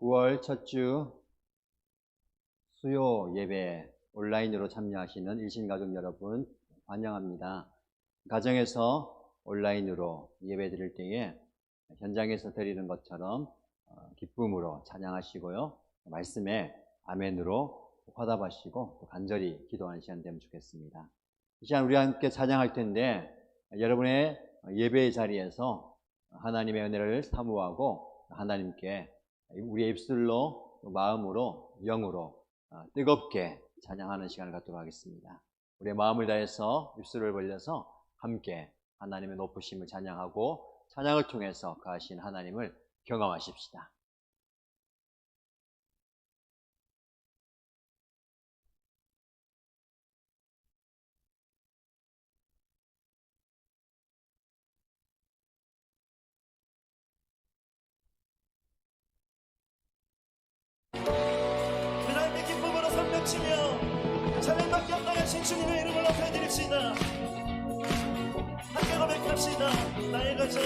9월 첫 주 수요 예배 온라인으로 참여하시는 일신가족 여러분 환영합니다. 가정에서 온라인으로 예배 드릴 때에 현장에서 드리는 것처럼 기쁨으로 찬양하시고요. 말씀에 아멘으로 화답하시고 또 간절히 기도하는 시간 되면 좋겠습니다. 이 시간 우리 함께 찬양할 텐데 여러분의 예배의 자리에서 하나님의 은혜를 사모하고 하나님께 우리의 입술로 마음으로 영으로 뜨겁게 찬양하는 시간을 갖도록 하겠습니다. 우리의 마음을 다해서 입술을 벌려서 함께 하나님의 높으심을 찬양하고 찬양을 통해서 거하신 하나님을 경험하십시다. 그날의 기쁨으로 선명치며 찬양받기 합당하신 주님의 이름을 높여드립시다. 함께 고백합시다. 나의 가장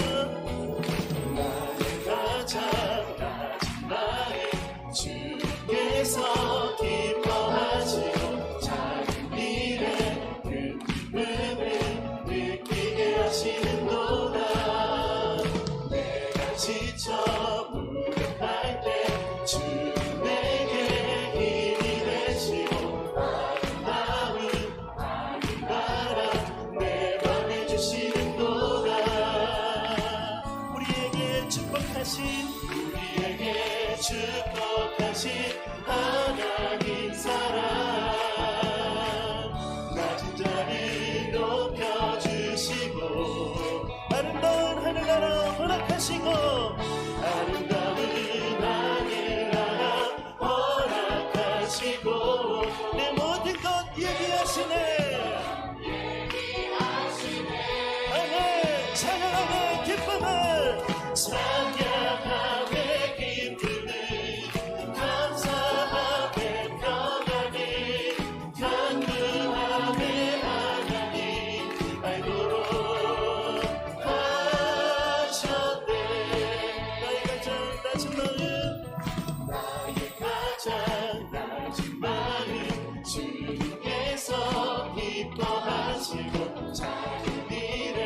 나의 주께서 기뻐하시고 작은 일에 그 기쁨을 느끼게 하시는도다. 내가 지쳐 무력할 때 주 내게 힘이 되시고 축복하신 하나님 사랑 낮은 자를 높여주시고 아름다운 하늘나라 허락하시고 아름다운 하늘나라 허락하시고 내 모든 것 얘기하시네 아멘 찬양하며 기쁨을 찬양하며 기쁨을 감사하며 평안을 간구하며 하나님 알도록 하셨네 나의 가장 낮은 마음 주님께서 기뻐하시고 작은 일에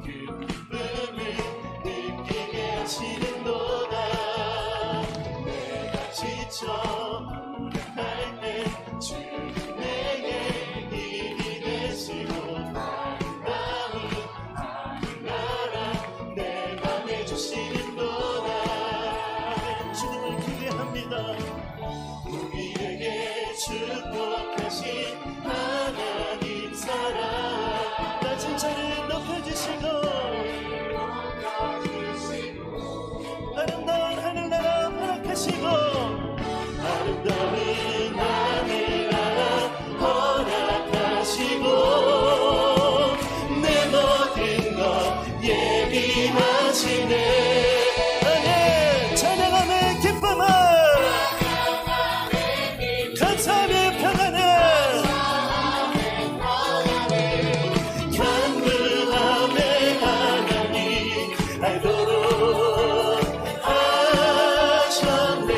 기쁨을 느끼게 하시는도다 내가 지쳐 우울할 때 주님 내게 힘이 되시고 아름다운 하늘나라 내 맘에 주시는도다 주님을 기대합니다 우리에게 축복하신 하나님 사랑 낮은 자를 높여주시고 아름다운 하늘나라 허락하시고 아름다운 하늘나라 허락하시고 내 모든 것 예비하시네 아멘 찬양하며 기쁨을 감사하며 평안을 간구하며 하나님 알도록 하셨네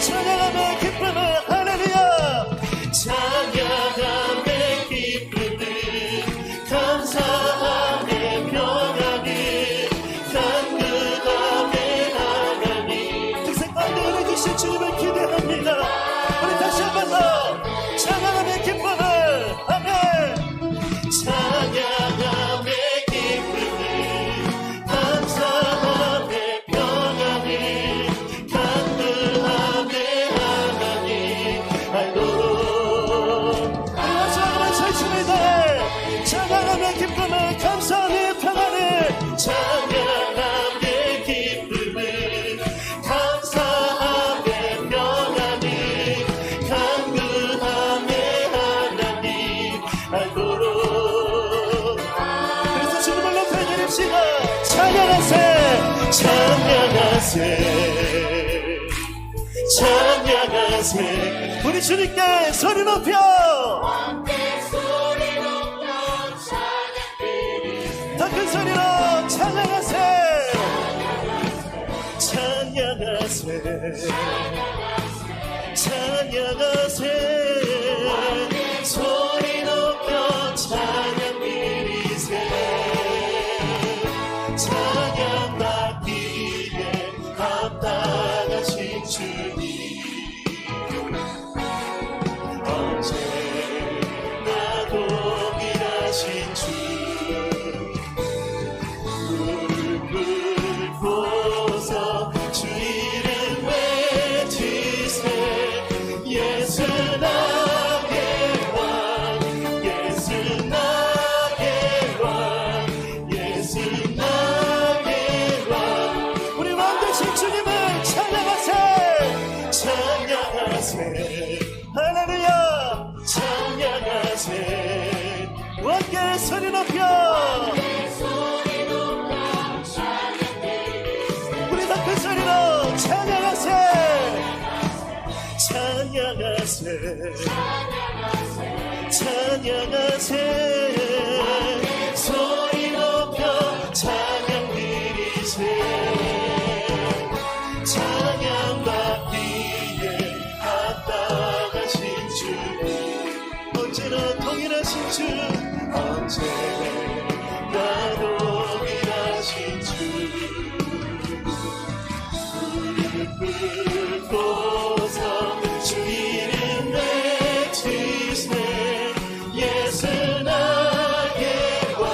찬양하며 기쁨을 할렐루야 찬양하며 기쁨을 감사하며 평안을 간구하며 하나님 특색 가운데 은혜 주신 주님을 기대합니다 우리 다시 한번 더 찬양하며 기쁨을 아멘 찬양하며 기쁨을 감사하며 평안을 간구하며 하나님 알도록 우리 마지막으로 설심을 다해 찬양하며 기쁨을 감사하며 평안을 찬양하며 기쁨을 감사하며 평안을 간구하며 하나님 알도록 그래서 주님을 높여드립시다 찬양하세 찬양하세 찬양하세 우리 주님께 소리 높여 더 큰 소리로 찬양하세 찬양하세 찬양하세 소리 높여 찬양 드리세 찬양 받기에 합당하신 주님 언제나 동일하신 주 무릎을 꿇고서 주 이름 외치세 예수 나의 왕 예수 나의 왕 예수 나의 왕 우리 왕 되신 주님을 찬양하세 찬양하세 할렐루야 찬양하세 왕께 소리 높여 우리 더 큰 소리로 찬양하세 찬양하세 찬양하세 소리 높여 찬양 드리세 찬양 받기에 합당하신 주 언제나 동일하신 주 언제나 동일하신 주 무릎을 꿇고서 주 이름 외치세 예수 나의 왕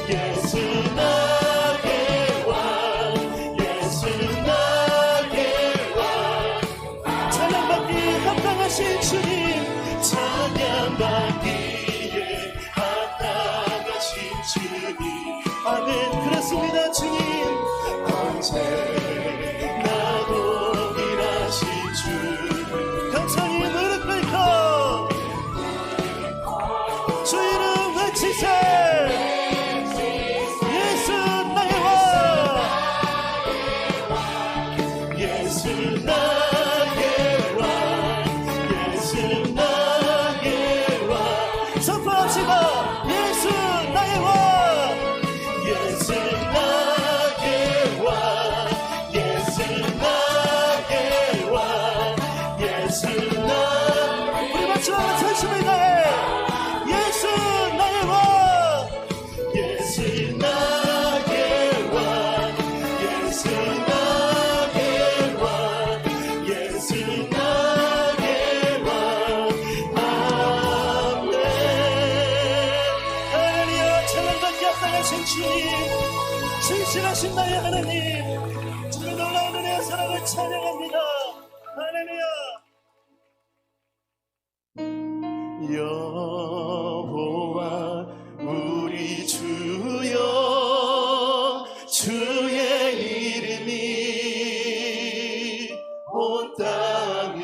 예수 나의 왕 예수 나의 왕 언제나도 일하신 주 감사히 무릎 꿇고 주 이름 외치세 예수 나의 왕 예수 나의 왕 예수 나의 왕 선포합시다 예수 나의 왕 예수 나의 왕 예수 나의 왕 예수 나 우리 마지막으로 전심을 다해 예수 나의 왕 예수 나의 왕 예수 나의 왕 예수 나의 왕 아멘 할렐루야 찬양과 기합당하신 주님 진실하신 나의 하나님 주의 놀라운 은혜와 사랑을 찬양합니다 할렐루야 여호와 우리 주여 주의 이름이 온 땅에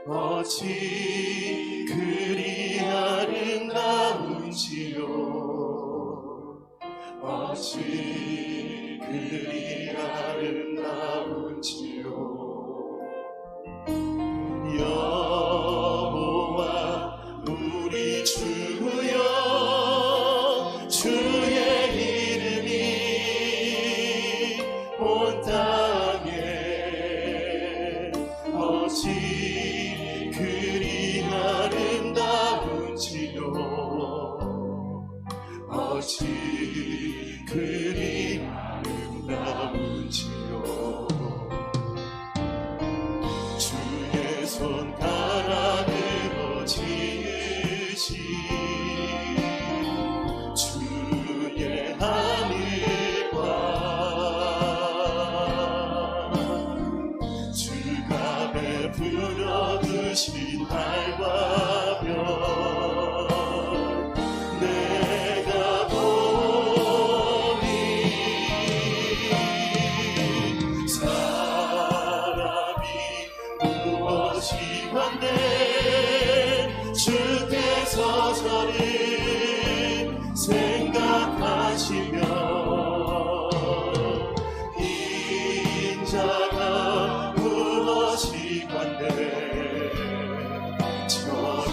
어찌 그리 아름다운지요 어찌 그리 아름다운지요 여호와 우리 주여 주의 이름이 온 땅에 어찌 그리 아름다운지요 어찌 그리 아름다운지요 주의 손가락으로 지으신 주의 하늘과 주가 베풀어 두신 달과 별 내가 보니 사람이 무엇이 한데 주께서 저를 생각하시며 인자가 무엇이 한데 저를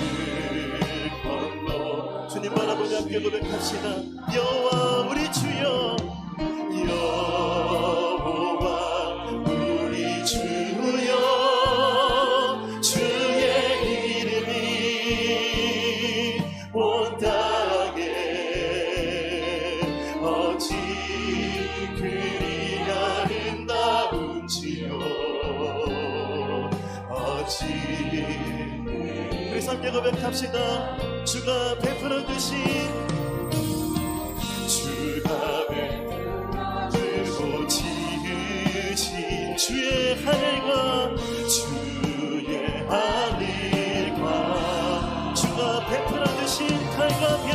건너 주님 바라보며 함께 고백합시다 여호와 우리 주여 여호와 우리 주여 주의 이름이 온 땅에 어찌 그리 아름다운지요 어찌 우리 함께 고백합시다 주가 베풀어 주신 주가 베풀어 지으신 주의 하늘과 주의 하늘과 주가 베풀어 주신 달과 별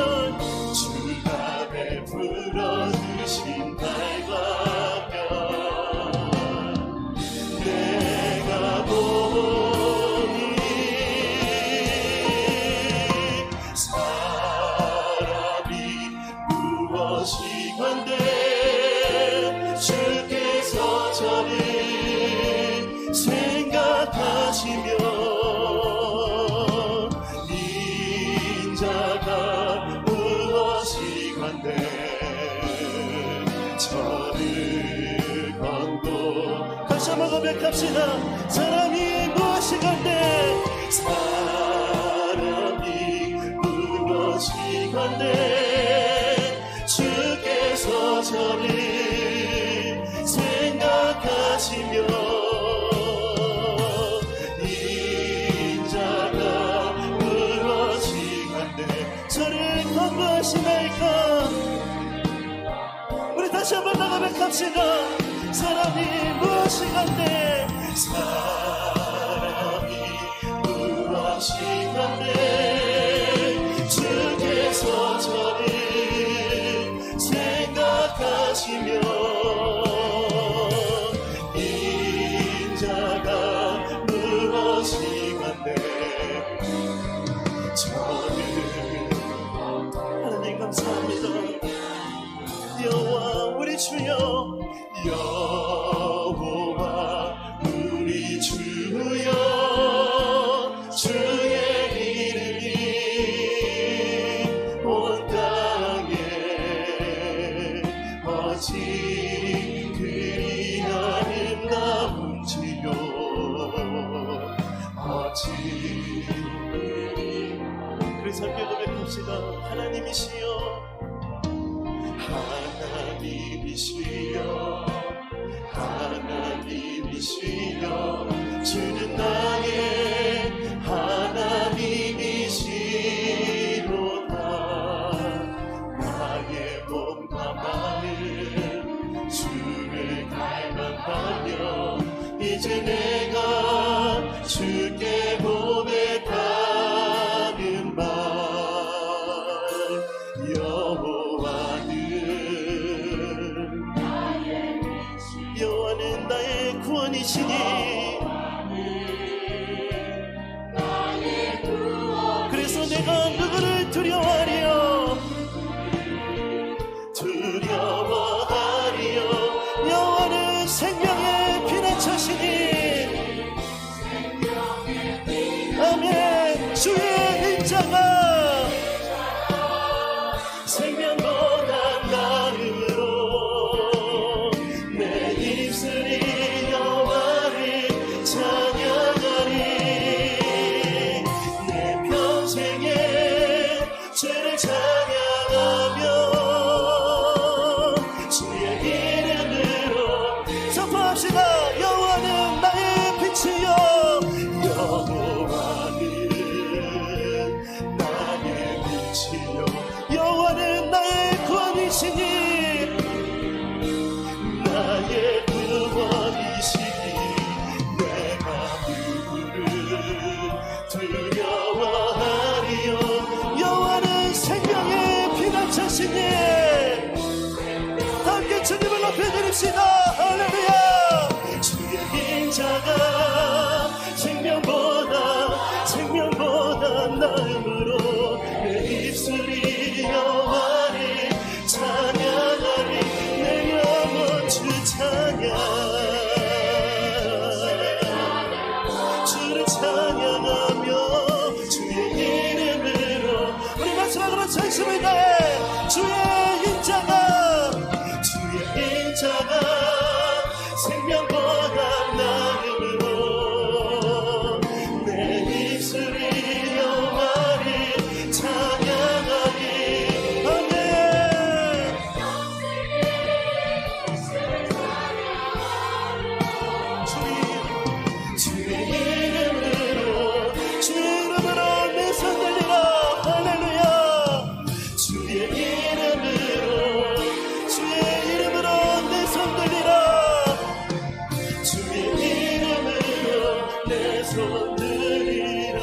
주가 베풀어 주신 달과 별 내가 보니 사람이 무엇이 한데 주께서 저를 생각하시며 인자가 무엇이 한데 저를 건고 다시 한번 고백합시다 사람이 무엇이 한데 사람이 무엇이 한데 주께서 저를 생각하시며 인자가 무엇이 한데 저를 건고하시나이까 우리 다시 한번 고백합시다 사람이 무엇이 한데 사람이 무엇이 한데 주께서 저를 생각하시며 자가 무엇이건대 저는 하나님 감사합니다. 여호와 우리 주여 여호와 우리 주여 주의 이름이 온 땅에 어찌 그리 아름다운지요 어찌 그래서 함께 고백합시다. 하나님이시여 하나님이시여 하나님이시여 주는 나의 하나님이시로다 나의 몸과 마음 주를 닮아가며 이제 내가 주께 고백하는 말 여호와는 나의 구원이시니 그래서 내가 누구를 두려워하리요 여호와는 생명의 피난처시니 아멘 주의 인자가 생명보다 나음으로 내 입술이 여호와를 찬양하리 내 평생에 주를 찬양하며 주의 이름으로 선포합시다. 여호와는 나의 빛이요 여호와는 나의 빛이요 여호와는 나의 구원이시니 나의 구원이시니 내가 누구를 두려워하리요 여호와는 생명의 피난처시니 함께 주님을 높여드립시다. 할렐루야 주의 인자가 생명보다 나음으로 내 입술이 여호와를 찬양하리 내 영혼 주 찬양 주를 찬양하며 주의 이름으로 우리 마지막으로 전심을 다해 주의 인자가 생명보다 나음으로 내 입술이 여호와를 찬양하리 아멘 주의 이름으로 내 손 들리라 할렐루야 주의 이름으로 내 손 들리라 주의 이름으로 내 손 들리라.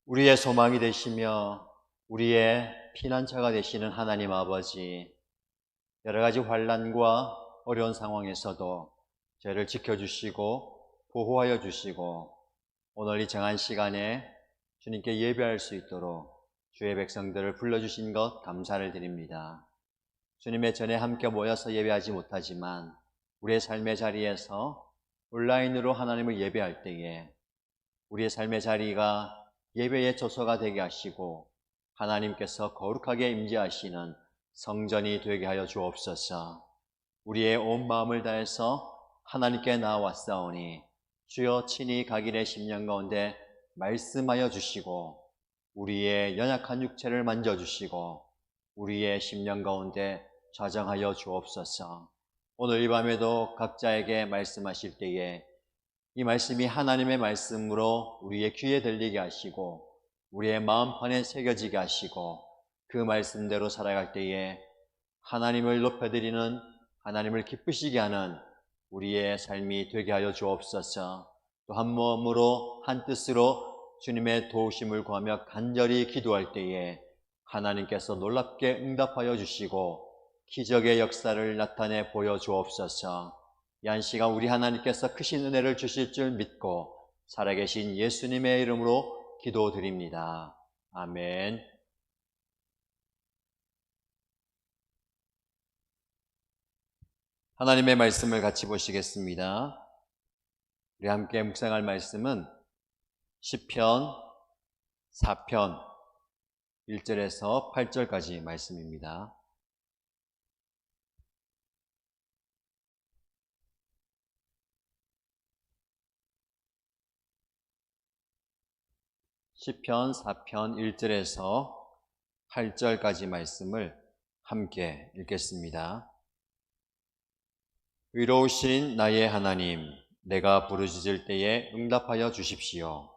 우리의 소망이 되시며 우리의 피난처가 되시는 하나님 아버지, 여러 가지 환난과 어려운 상황에서도 저를 지켜주시고 보호하여 주시고 오늘 이 정한 시간에 주님께 예배할 수 있도록 주의 백성들을 불러주신 것 감사를 드립니다. 주님의 전에 함께 모여서 예배하지 못하지만 우리의 삶의 자리에서 온라인으로 하나님을 예배할 때에 우리의 삶의 자리가 예배의 초소가 되게 하시고 하나님께서 거룩하게 임재하시는 성전이 되게 하여 주옵소서. 우리의 온 마음을 다해서 하나님께 나아왔사오니 주여 친히 각인의 심령 가운데 말씀하여 주시고 우리의 연약한 육체를 만져주시고 우리의 심령 가운데 좌정하여 주옵소서. 오늘 이 밤에도 각자에게 말씀하실 때에 이 말씀이 하나님의 말씀으로 우리의 귀에 들리게 하시고 우리의 마음판에 새겨지게 하시고 그 말씀대로 살아갈 때에 하나님을 높여드리는, 하나님을 기쁘시게 하는 우리의 삶이 되게 하여 주옵소서. 또 한 마음으로 한 뜻으로 주님의 도우심을 구하며 간절히 기도할 때에 하나님께서 놀랍게 응답하여 주시고 기적의 역사를 나타내 보여주옵소서. 얀씨가 우리 하나님께서 크신 은혜를 주실 줄 믿고 살아계신 예수님의 이름으로 기도드립니다. 아멘. 하나님의 말씀을 같이 보시겠습니다. 우리 함께 묵상할 말씀은 시편 4편 1절에서 8절까지 말씀입니다. 시편 4편 1절에서 8절까지 말씀을 함께 읽겠습니다. 의로우신 나의 하나님, 내가 부르짖을 때에 응답하여 주십시오.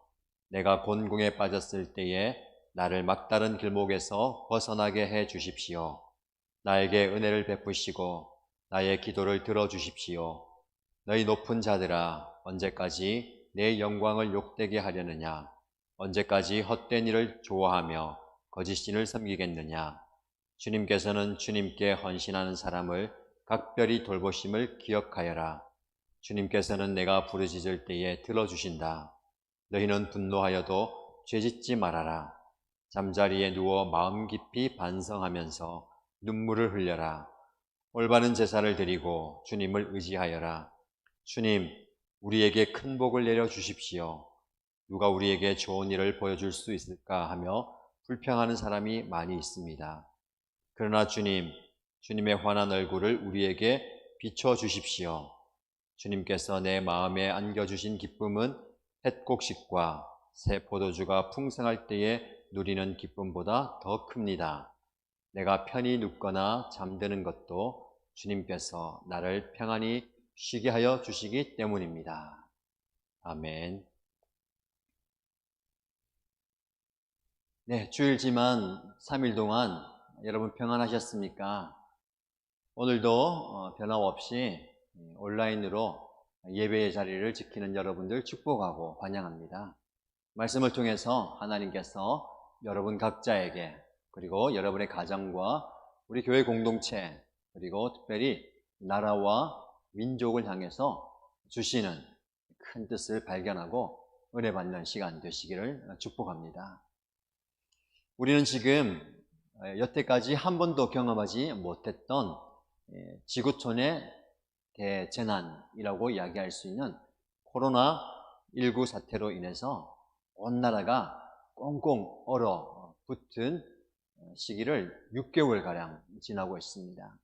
내가 곤궁에 빠졌을 때에 나를 막다른 길목에서 벗어나게 해 주십시오. 나에게 은혜를 베푸시고 나의 기도를 들어주십시오. 너희 높은 자들아, 언제까지 내 영광을 욕되게 하려느냐? 언제까지 헛된 일을 좋아하며 거짓신을 섬기겠느냐? 주님께서는 주님께 헌신하는 사람을 각별히 돌보심을 기억하여라. 주님께서는 내가 부르짖을 때에 들어주신다. 너희는 분노하여도 죄짓지 말아라. 잠자리에 누워 마음 깊이 반성하면서 눈물을 흘려라. 올바른 제사를 드리고 주님을 의지하여라. 주님, 우리에게 큰 복을 내려주십시오. 누가 우리에게 좋은 일을 보여줄 수 있을까 하며 불평하는 사람이 많이 있습니다. 그러나 주님, 주님의 환한 얼굴을 우리에게 비춰주십시오. 주님께서 내 마음에 안겨주신 기쁨은 햇곡식과 새 포도주가 풍성할 때에 누리는 기쁨보다 더 큽니다. 내가 편히 눕거나 잠드는 것도 주님께서 나를 평안히 쉬게 하여 주시기 때문입니다. 아멘. 네, 주일지만 3일 동안 여러분 평안하셨습니까? 오늘도 변함없이 온라인으로 예배의 자리를 지키는 여러분들 축복하고 환영합니다. 말씀을 통해서 하나님께서 여러분 각자에게 그리고 여러분의 가정과 우리 교회 공동체 그리고 특별히 나라와 민족을 향해서 주시는 큰 뜻을 발견하고 은혜 받는 시간 되시기를 축복합니다. 우리는 지금 여태까지 한 번도 경험하지 못했던 지구촌의 대재난이라고 이야기할 수 있는 코로나19 사태로 인해서 온 나라가 꽁꽁 얼어붙은 시기를 6개월가량 지나고 있습니다.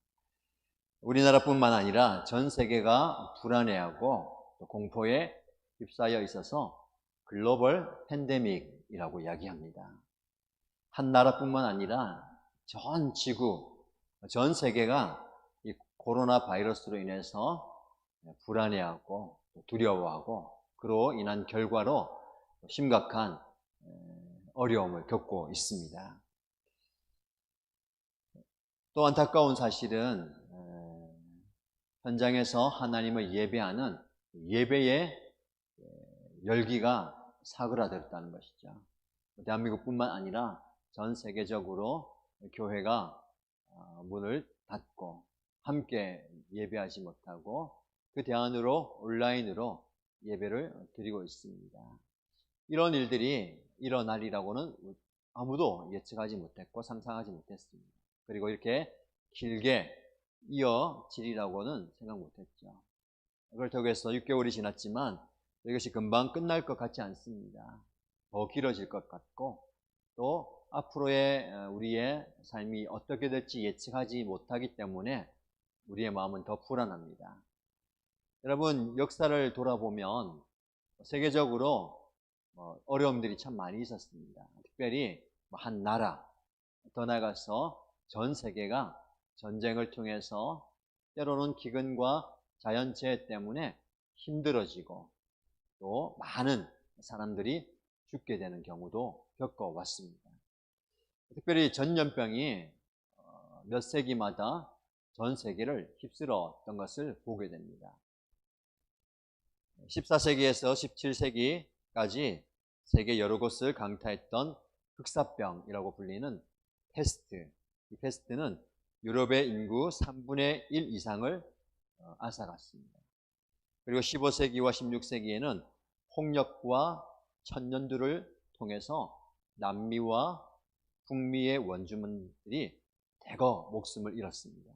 우리나라뿐만 아니라 전 세계가 불안해하고 공포에 휩싸여 있어서 글로벌 팬데믹이라고 이야기합니다. 한 나라뿐만 아니라 전 지구, 전 세계가 이 코로나 바이러스로 인해서 불안해하고 두려워하고 그로 인한 결과로 심각한 어려움을 겪고 있습니다. 또 안타까운 사실은 현장에서 하나님을 예배하는 예배의 열기가 사그라들었다는 것이죠. 대한민국뿐만 아니라 전 세계적으로 교회가 문을 닫고 함께 예배하지 못하고 그 대안으로 온라인으로 예배를 드리고 있습니다. 이런 일들이 일어나리라고는 아무도 예측하지 못했고 상상하지 못했습니다. 그리고 이렇게 길게 이어지리라고는 생각 못했죠. 그렇다고 해서 6개월이 지났지만 이것이 금방 끝날 것 같지 않습니다. 더 길어질 것 같고 또 앞으로의 우리의 삶이 어떻게 될지 예측하지 못하기 때문에 우리의 마음은 더 불안합니다. 여러분, 역사를 돌아보면 세계적으로 어려움들이 참 많이 있었습니다. 특별히 한 나라, 더 나아가서 전 세계가 전쟁을 통해서 때로는 기근과 자연재해 때문에 힘들어지고 또 많은 사람들이 죽게 되는 경우도 겪어왔습니다. 특별히 전염병이 몇 세기마다 전 세계를 휩쓸었던 것을 보게 됩니다. 14세기에서 17세기까지 세계 여러 곳을 강타했던 흑사병이라고 불리는 패스트. 이 패스트는 유럽의 인구 3분의 1 이상을 앗아갔습니다. 그리고 15세기와 16세기에는 홍역과 천년두를 통해서 남미와 북미의 원주민들이 대거 목숨을 잃었습니다.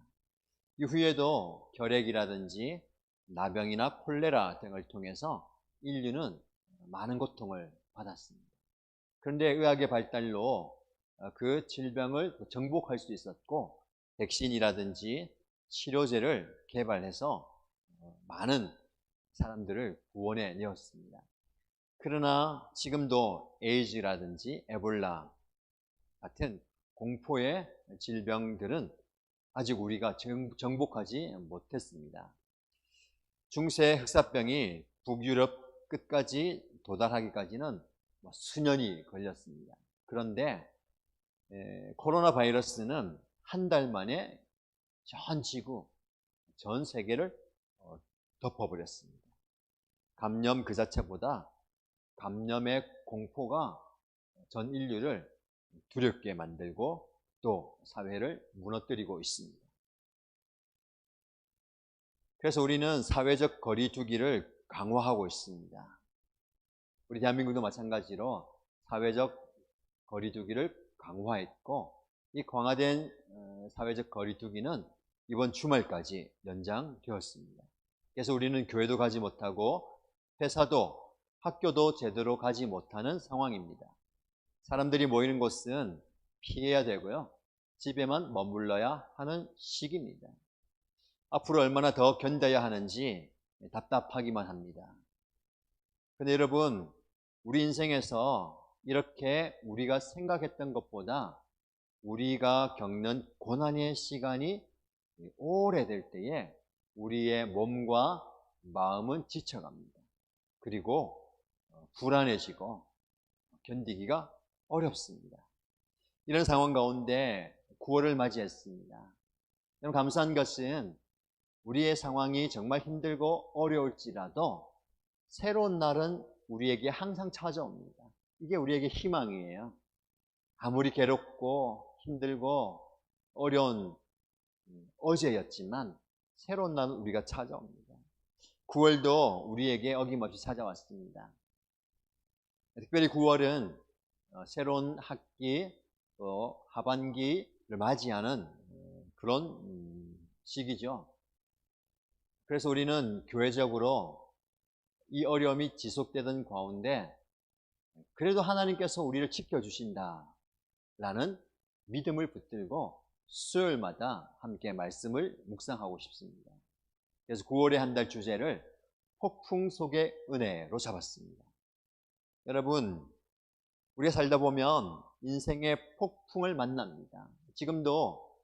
이후에도 결핵이라든지 나병이나 콜레라 등을 통해서 인류는 많은 고통을 받았습니다. 그런데 의학의 발달로 그 질병을 정복할 수 있었고 백신이라든지 치료제를 개발해서 많은 사람들을 구원해 내었습니다. 그러나 지금도 에이즈라든지 에볼라 같은 공포의 질병들은 아직 우리가 정복하지 못했습니다. 중세 흑사병이 북유럽 끝까지 도달하기까지는 수년이 걸렸습니다. 그런데 코로나 바이러스는 한 달 만에 전 지구, 전 세계를 덮어버렸습니다. 감염 그 자체보다 감염의 공포가 전 인류를 두렵게 만들고 또 사회를 무너뜨리고 있습니다. 그래서 우리는 사회적 거리 두기를 강화하고 있습니다. 우리 대한민국도 마찬가지로 사회적 거리 두기를 강화했고 이 강화된 사회적 거리 두기는 이번 주말까지 연장되었습니다. 그래서 우리는 교회도 가지 못하고 회사도 학교도 제대로 가지 못하는 상황입니다. 사람들이 모이는 곳은 피해야 되고요. 집에만 머물러야 하는 시기입니다. 앞으로 얼마나 더 견뎌야 하는지 답답하기만 합니다. 근데 여러분, 우리 인생에서 이렇게 우리가 생각했던 것보다 우리가 겪는 고난의 시간이 오래될 때에 우리의 몸과 마음은 지쳐갑니다. 그리고 불안해지고 견디기가 어렵습니다. 이런 상황 가운데 9월을 맞이했습니다. 여러분, 감사한 것은 우리의 상황이 정말 힘들고 어려울지라도 새로운 날은 우리에게 항상 찾아옵니다. 이게 우리에게 희망이에요. 아무리 괴롭고 힘들고 어려운 어제였지만 새로운 날은 우리가 찾아옵니다. 9월도 우리에게 어김없이 찾아왔습니다. 특별히 9월은 새로운 학기, 또 하반기를 맞이하는 그런 시기죠. 그래서 우리는 교회적으로 이 어려움이 지속되던 가운데 그래도 하나님께서 우리를 지켜주신다라는 믿음을 붙들고 수요일마다 함께 말씀을 묵상하고 싶습니다. 그래서 9월의 한 달 주제를 폭풍 속의 은혜로 잡았습니다. 여러분, 우리가 살다 보면 인생의 폭풍을 만납니다. 지금도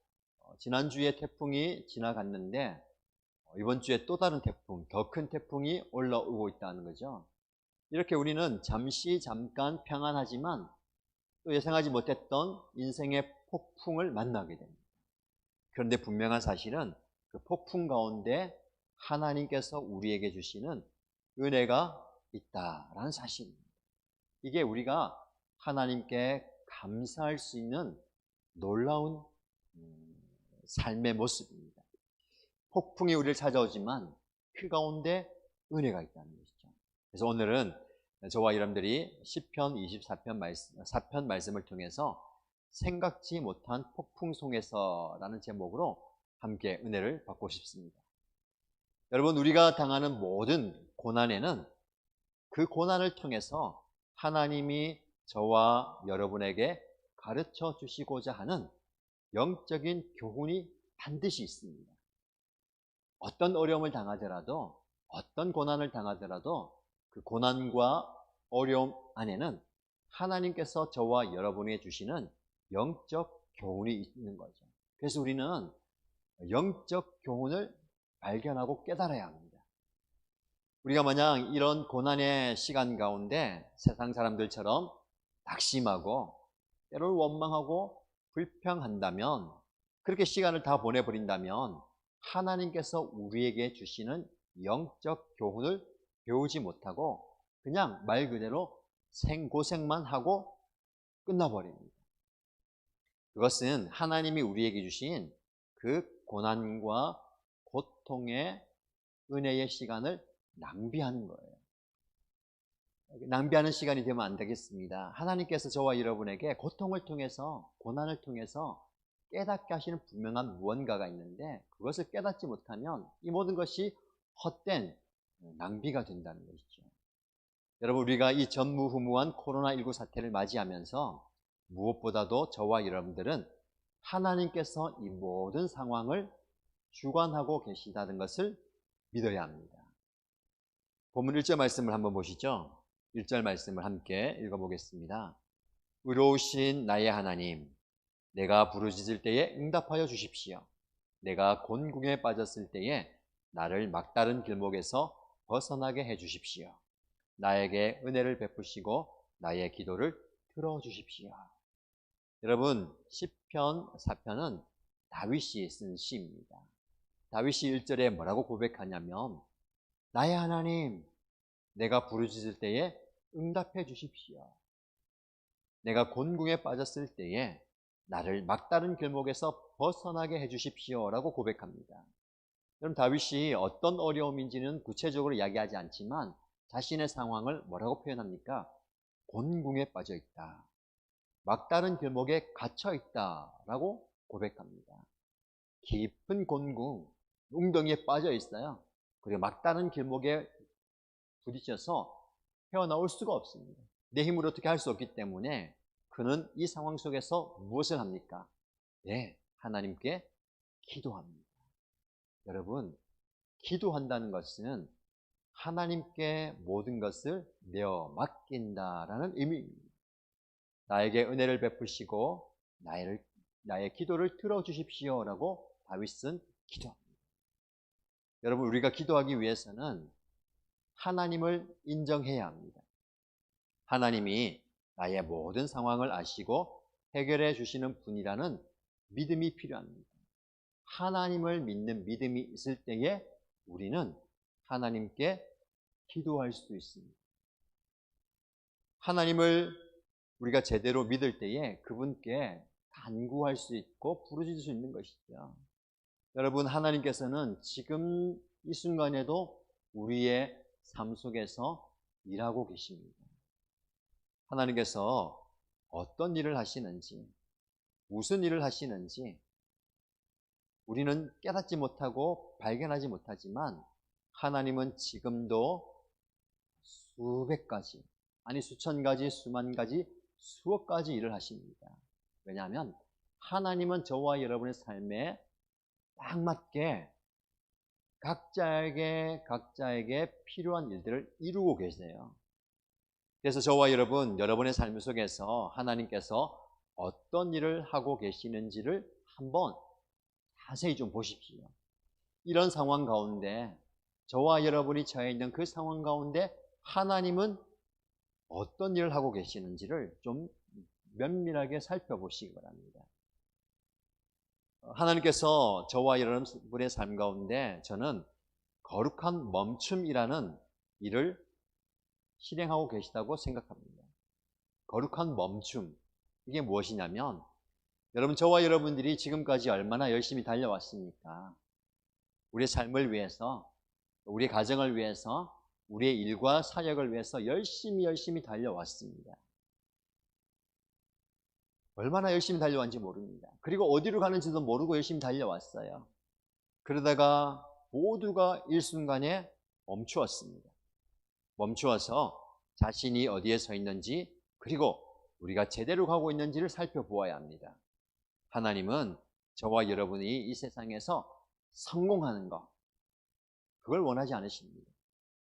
지난주에 태풍이 지나갔는데 이번 주에 또 다른 태풍, 더 큰 태풍이 올라오고 있다는 거죠. 이렇게 우리는 잠깐 평안하지만 또 예상하지 못했던 인생의 폭풍을 만나게 됩니다. 그런데 분명한 사실은 그 폭풍 가운데 하나님께서 우리에게 주시는 은혜가 있다라는 사실입니다. 이게 우리가 하나님께 감사할 수 있는 놀라운 삶의 모습입니다. 폭풍이 우리를 찾아오지만 그 가운데 은혜가 있다는 것이죠. 그래서 오늘은 저와 여러분들이 시편 24편 말씀을 통해서 생각지 못한 폭풍 속에서라는 제목으로 함께 은혜를 받고 싶습니다. 여러분, 우리가 당하는 모든 고난에는 그 고난을 통해서 하나님이 저와 여러분에게 가르쳐 주시고자 하는 영적인 교훈이 반드시 있습니다. 어떤 어려움을 당하더라도, 어떤 고난을 당하더라도 그 고난과 어려움 안에는 하나님께서 저와 여러분에게 주시는 영적 교훈이 있는 거죠. 그래서 우리는 영적 교훈을 발견하고 깨달아야 합니다. 우리가 만약 이런 고난의 시간 가운데 세상 사람들처럼 낙심하고 때로는 원망하고 불평한다면, 그렇게 시간을 다 보내버린다면 하나님께서 우리에게 주시는 영적 교훈을 배우지 못하고 그냥 말 그대로 생고생만 하고 끝나버립니다. 그것은 하나님이 우리에게 주신 그 고난과 고통의 은혜의 시간을 낭비하는 거예요. 낭비하는 시간이 되면 안 되겠습니다. 하나님께서 저와 여러분에게 고통을 통해서, 고난을 통해서 깨닫게 하시는 분명한 무언가가 있는데, 그것을 깨닫지 못하면 이 모든 것이 헛된 낭비가 된다는 것이죠. 여러분, 우리가 이 전무후무한 코로나19 사태를 맞이하면서 무엇보다도 저와 여러분들은 하나님께서 이 모든 상황을 주관하고 계시다는 것을 믿어야 합니다. 본문 1절 말씀을 한번 보시죠. 1절 말씀을 함께 읽어보겠습니다. 의로우신 나의 하나님, 내가 부르짖을 때에 응답하여 주십시오. 내가 곤궁에 빠졌을 때에 나를 막다른 길목에서 벗어나게 해 주십시오. 나에게 은혜를 베푸시고 나의 기도를 들어주십시오. 여러분, 시편 4편은 다윗이 쓴 시입니다. 다윗이 1절에 뭐라고 고백하냐면, 나의 하나님, 내가 부르짖을 때에 응답해 주십시오. 내가 곤궁에 빠졌을 때에 나를 막다른 길목에서 벗어나게 해 주십시오 라고 고백합니다. 여러분, 다윗이 어떤 어려움인지는 구체적으로 이야기하지 않지만 자신의 상황을 뭐라고 표현합니까? 곤궁에 빠져 있다, 막다른 길목에 갇혀 있다 라고 고백합니다. 깊은 곤궁, 웅덩이에 빠져 있어요. 그리고 막다른 길목에 부딪혀서 헤어나올 수가 없습니다. 내 힘으로 어떻게 할 수 없기 때문에 그는 이 상황 속에서 무엇을 합니까? 네, 하나님께 기도합니다. 여러분, 기도한다는 것은 하나님께 모든 것을 내어 맡긴다라는 의미입니다. 나에게 은혜를 베푸시고 나의 기도를 들어주십시오 라고 다윗은 기도합니다. 여러분, 우리가 기도하기 위해서는 하나님을 인정해야 합니다. 하나님이 나의 모든 상황을 아시고 해결해 주시는 분이라는 믿음이 필요합니다. 하나님을 믿는 믿음이 있을 때에 우리는 하나님께 기도할 수 있습니다. 하나님을 우리가 제대로 믿을 때에 그분께 간구할 수 있고 부르짖을 수 있는 것이죠. 여러분, 하나님께서는 지금 이 순간에도 우리의 삶 속에서 일하고 계십니다. 하나님께서 어떤 일을 하시는지, 무슨 일을 하시는지 우리는 깨닫지 못하고 발견하지 못하지만 하나님은 지금도 수백 가지, 아니 수천 가지, 수만 가지, 수억 가지 일을 하십니다. 왜냐하면 하나님은 저와 여러분의 삶에 딱 맞게 각자에게 필요한 일들을 이루고 계세요. 그래서 저와 여러분의 삶 속에서 하나님께서 어떤 일을 하고 계시는지를 한번 자세히 좀 보십시오. 이런 상황 가운데, 저와 여러분이 처해 있는 그 상황 가운데 하나님은 어떤 일을 하고 계시는지를 좀 면밀하게 살펴보시기 바랍니다. 하나님께서 저와 여러분의 삶 가운데 저는 거룩한 멈춤이라는 일을 실행하고 계시다고 생각합니다. 거룩한 멈춤, 이게 무엇이냐면, 여러분, 저와 여러분들이 지금까지 얼마나 열심히 달려왔습니까? 우리의 삶을 위해서, 우리의 가정을 위해서, 우리의 일과 사역을 위해서 열심히 달려왔습니다. 얼마나 열심히 달려왔는지 모릅니다. 그리고 어디로 가는지도 모르고 열심히 달려왔어요. 그러다가 모두가 일순간에 멈추었습니다. 멈추어서 자신이 어디에 서 있는지, 그리고 우리가 제대로 가고 있는지를 살펴보아야 합니다. 하나님은 저와 여러분이 이 세상에서 성공하는 것, 그걸 원하지 않으십니다.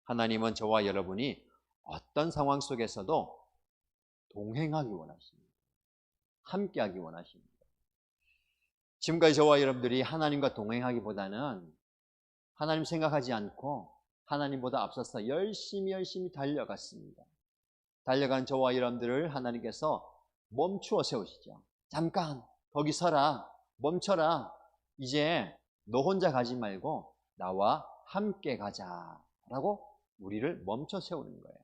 하나님은 저와 여러분이 어떤 상황 속에서도 동행하기 원하십니다. 함께하기 원하십니다. 지금까지 저와 여러분들이 하나님과 동행하기보다는 하나님 생각하지 않고 하나님보다 앞서서 열심히 달려갔습니다. 달려간 저와 여러분들을 하나님께서 멈추어 세우시죠. 잠깐 거기 서라, 멈춰라. 이제 너 혼자 가지 말고 나와 함께 가자라고 우리를 멈춰 세우는 거예요.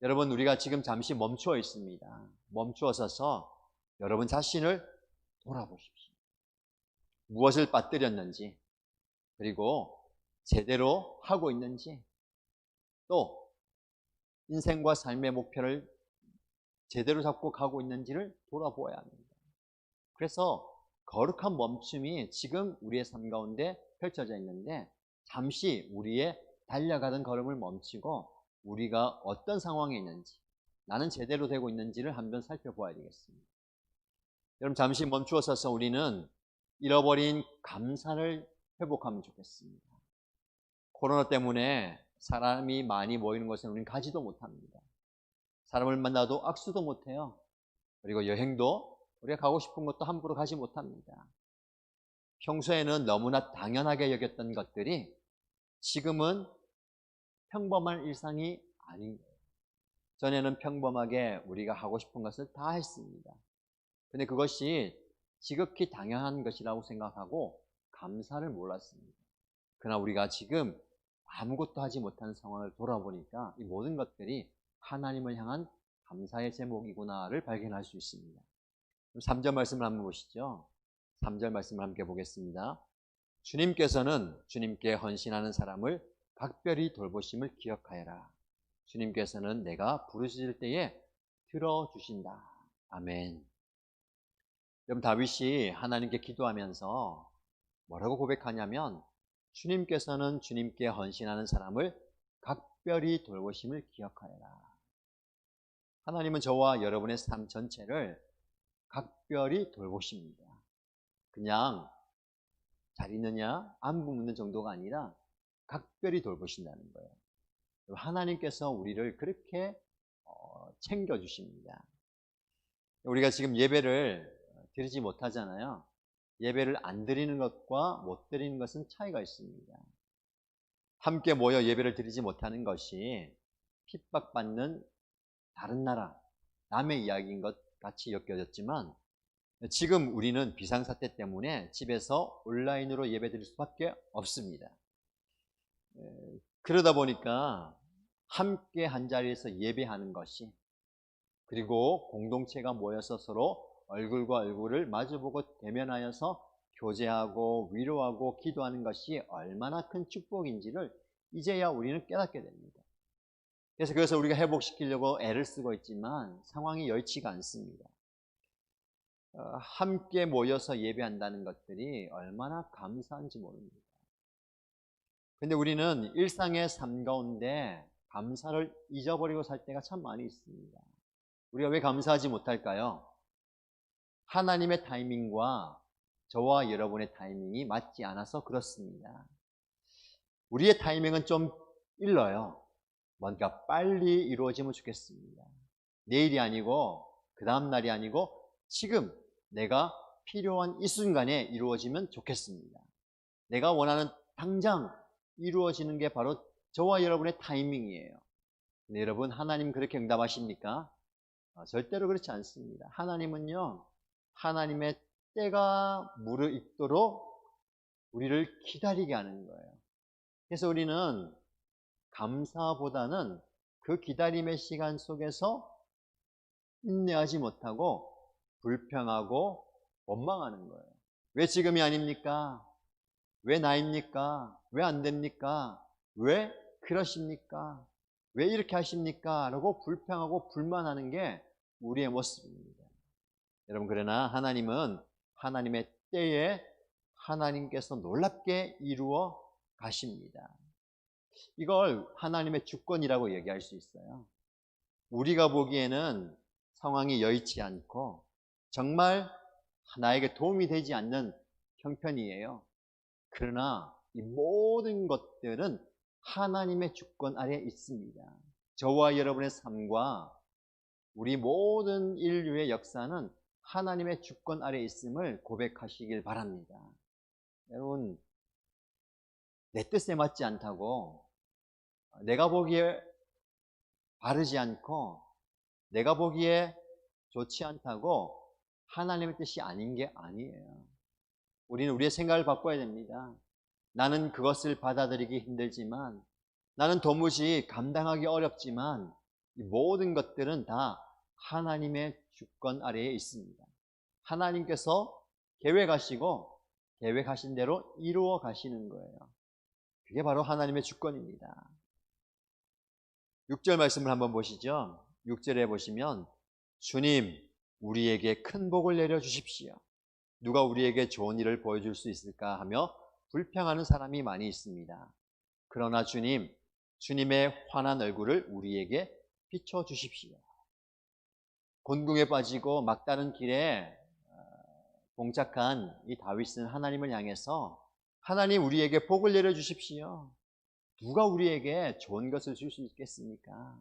여러분, 우리가 지금 잠시 멈추어 있습니다. 멈추어 서서 여러분 자신을 돌아보십시오. 무엇을 빠뜨렸는지, 그리고 제대로 하고 있는지, 또 인생과 삶의 목표를 제대로 잡고 가고 있는지를 돌아보아야 합니다. 그래서 거룩한 멈춤이 지금 우리의 삶 가운데 펼쳐져 있는데, 잠시 우리의 달려가던 걸음을 멈추고 우리가 어떤 상황에 있는지, 나는 제대로 되고 있는지를 한번 살펴보아야 되겠습니다. 여러분, 잠시 멈추어 서서 우리는 잃어버린 감사를 회복하면 좋겠습니다. 코로나 때문에 사람이 많이 모이는 곳에 우리는 가지도 못합니다. 사람을 만나도 악수도 못해요. 그리고 여행도 우리가 가고 싶은 곳도 함부로 가지 못합니다. 평소에는 너무나 당연하게 여겼던 것들이 지금은 평범한 일상이 아닌 거예요. 전에는 평범하게 우리가 하고 싶은 것을 다 했습니다. 근데 그것이 지극히 당연한 것이라고 생각하고 감사를 몰랐습니다. 그러나 우리가 지금 아무것도 하지 못하는 상황을 돌아보니까 이 모든 것들이 하나님을 향한 감사의 제목이구나를 발견할 수 있습니다. 3절 말씀을 한번 보시죠. 3절 말씀을 함께 보겠습니다. 주님께서는 주님께 헌신하는 사람을 각별히 돌보심을 기억하여라. 주님께서는 내가 부르실 때에 들어주신다. 아멘. 여러분, 다윗이 하나님께 기도하면서 뭐라고 고백하냐면, 주님께서는 주님께 헌신하는 사람을 각별히 돌보심을 기억하여라. 하나님은 저와 여러분의 삶 전체를 각별히 돌보십니다. 그냥 잘 있느냐 안부 묻는 정도가 아니라 각별히 돌보신다는 거예요. 하나님께서 우리를 그렇게 챙겨주십니다. 우리가 지금 예배를 드리지 못하잖아요. 예배를 안 드리는 것과 못 드리는 것은 차이가 있습니다. 함께 모여 예배를 드리지 못하는 것이 핍박받는 다른 나라, 남의 이야기인 것 같이 엮여졌지만, 지금 우리는 비상사태 때문에 집에서 온라인으로 예배 드릴 수밖에 없습니다. 그러다 보니까 함께 한 자리에서 예배하는 것이, 그리고 공동체가 모여서 서로 얼굴과 얼굴을 마주보고 대면하여서 교제하고 위로하고 기도하는 것이 얼마나 큰 축복인지를 이제야 우리는 깨닫게 됩니다. 그래서 그것을 우리가 회복시키려고 애를 쓰고 있지만 상황이 여의치가 않습니다. 함께 모여서 예배한다는 것들이 얼마나 감사한지 모릅니다. 근데 우리는 일상의 삶 가운데 감사를 잊어버리고 살 때가 참 많이 있습니다. 우리가 왜 감사하지 못할까요? 하나님의 타이밍과 저와 여러분의 타이밍이 맞지 않아서 그렇습니다. 우리의 타이밍은 좀 일러요. 뭔가 빨리 이루어지면 좋겠습니다. 내일이 아니고 그 다음 날이 아니고 지금 내가 필요한 이 순간에 이루어지면 좋겠습니다. 내가 원하는 당장 이루어지는 게 바로 저와 여러분의 타이밍이에요. 근데 여러분, 하나님 그렇게 응답하십니까? 절대로 그렇지 않습니다. 하나님은요, 하나님의 때가 무르익도록 우리를 기다리게 하는 거예요. 그래서 우리는 감사보다는 그 기다림의 시간 속에서 인내하지 못하고 불평하고 원망하는 거예요. 왜 지금이 아닙니까? 왜 나입니까? 왜 안 됩니까? 왜 그러십니까? 왜 이렇게 하십니까? 라고 불평하고 불만하는 게 우리의 모습입니다. 여러분, 그러나 하나님은 하나님의 때에 하나님께서 놀랍게 이루어 가십니다. 이걸 하나님의 주권이라고 얘기할 수 있어요. 우리가 보기에는 상황이 여의치 않고 정말 나에게 도움이 되지 않는 형편이에요. 그러나 이 모든 것들은 하나님의 주권 아래에 있습니다. 저와 여러분의 삶과 우리 모든 인류의 역사는 하나님의 주권 아래에 있음을 고백하시길 바랍니다. 여러분, 내 뜻에 맞지 않다고, 내가 보기에 바르지 않고, 내가 보기에 좋지 않다고 하나님의 뜻이 아닌 게 아니에요. 우리는 우리의 생각을 바꿔야 됩니다. 나는 그것을 받아들이기 힘들지만, 나는 도무지 감당하기 어렵지만, 이 모든 것들은 다 하나님의 주권 아래에 있습니다. 하나님께서 계획하시고 계획하신 대로 이루어 가시는 거예요. 그게 바로 하나님의 주권입니다. 6절 말씀을 한번 보시죠. 6절에 보시면 주님 우리에게 큰 복을 내려주십시오. 누가 우리에게 좋은 일을 보여줄 수 있을까 하며 불평하는 사람이 많이 있습니다. 그러나 주님, 주님의 환한 얼굴을 우리에게 비춰주십시오. 곤궁에 빠지고 막다른 길에 봉착한 이 다윗은 하나님을 향해서 하나님 우리에게 복을 내려주십시오. 누가 우리에게 좋은 것을 줄 수 있겠습니까?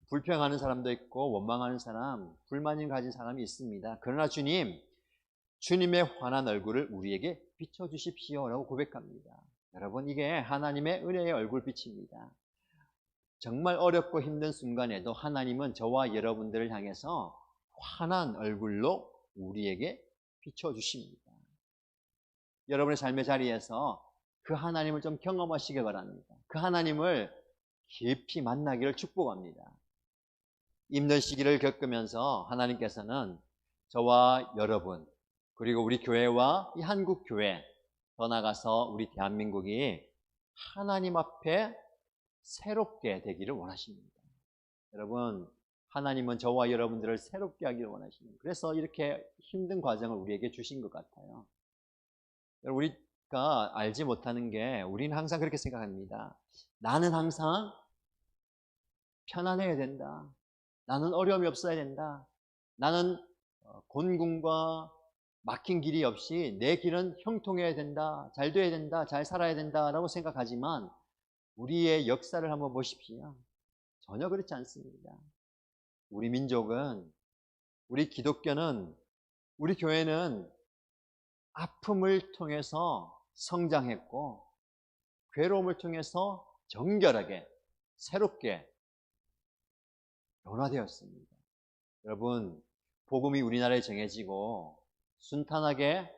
불평하는 사람도 있고 원망하는 사람, 불만을 가진 사람이 있습니다. 그러나 주님, 주님의 환한 얼굴을 우리에게 비춰주십시오라고 고백합니다. 여러분, 이게 하나님의 은혜의 얼굴빛입니다. 정말 어렵고 힘든 순간에도 하나님은 저와 여러분들을 향해서 환한 얼굴로 우리에게 비춰주십니다. 여러분의 삶의 자리에서 그 하나님을 좀 경험하시길 바랍니다. 그 하나님을 깊이 만나기를 축복합니다. 힘든 시기를 겪으면서 하나님께서는 저와 여러분, 그리고 우리 교회와 이 한국 교회, 더 나아가서 우리 대한민국이 하나님 앞에 새롭게 되기를 원하십니다. 여러분, 하나님은 저와 여러분들을 새롭게 하기를 원하십니다. 그래서 이렇게 힘든 과정을 우리에게 주신 것 같아요. 우리가 알지 못하는 게, 우리는 항상 그렇게 생각합니다. 나는 항상 편안해야 된다. 나는 어려움이 없어야 된다. 나는 곤궁과 막힌 길이 없이 내 길은 형통해야 된다. 잘 돼야 된다. 잘 살아야 된다라고 생각하지만 우리의 역사를 한번 보십시오. 전혀 그렇지 않습니다. 우리 민족은, 우리 기독교는, 우리 교회는 아픔을 통해서 성장했고 괴로움을 통해서 정결하게 새롭게 변화되었습니다. 여러분, 복음이 우리나라에 정해지고 순탄하게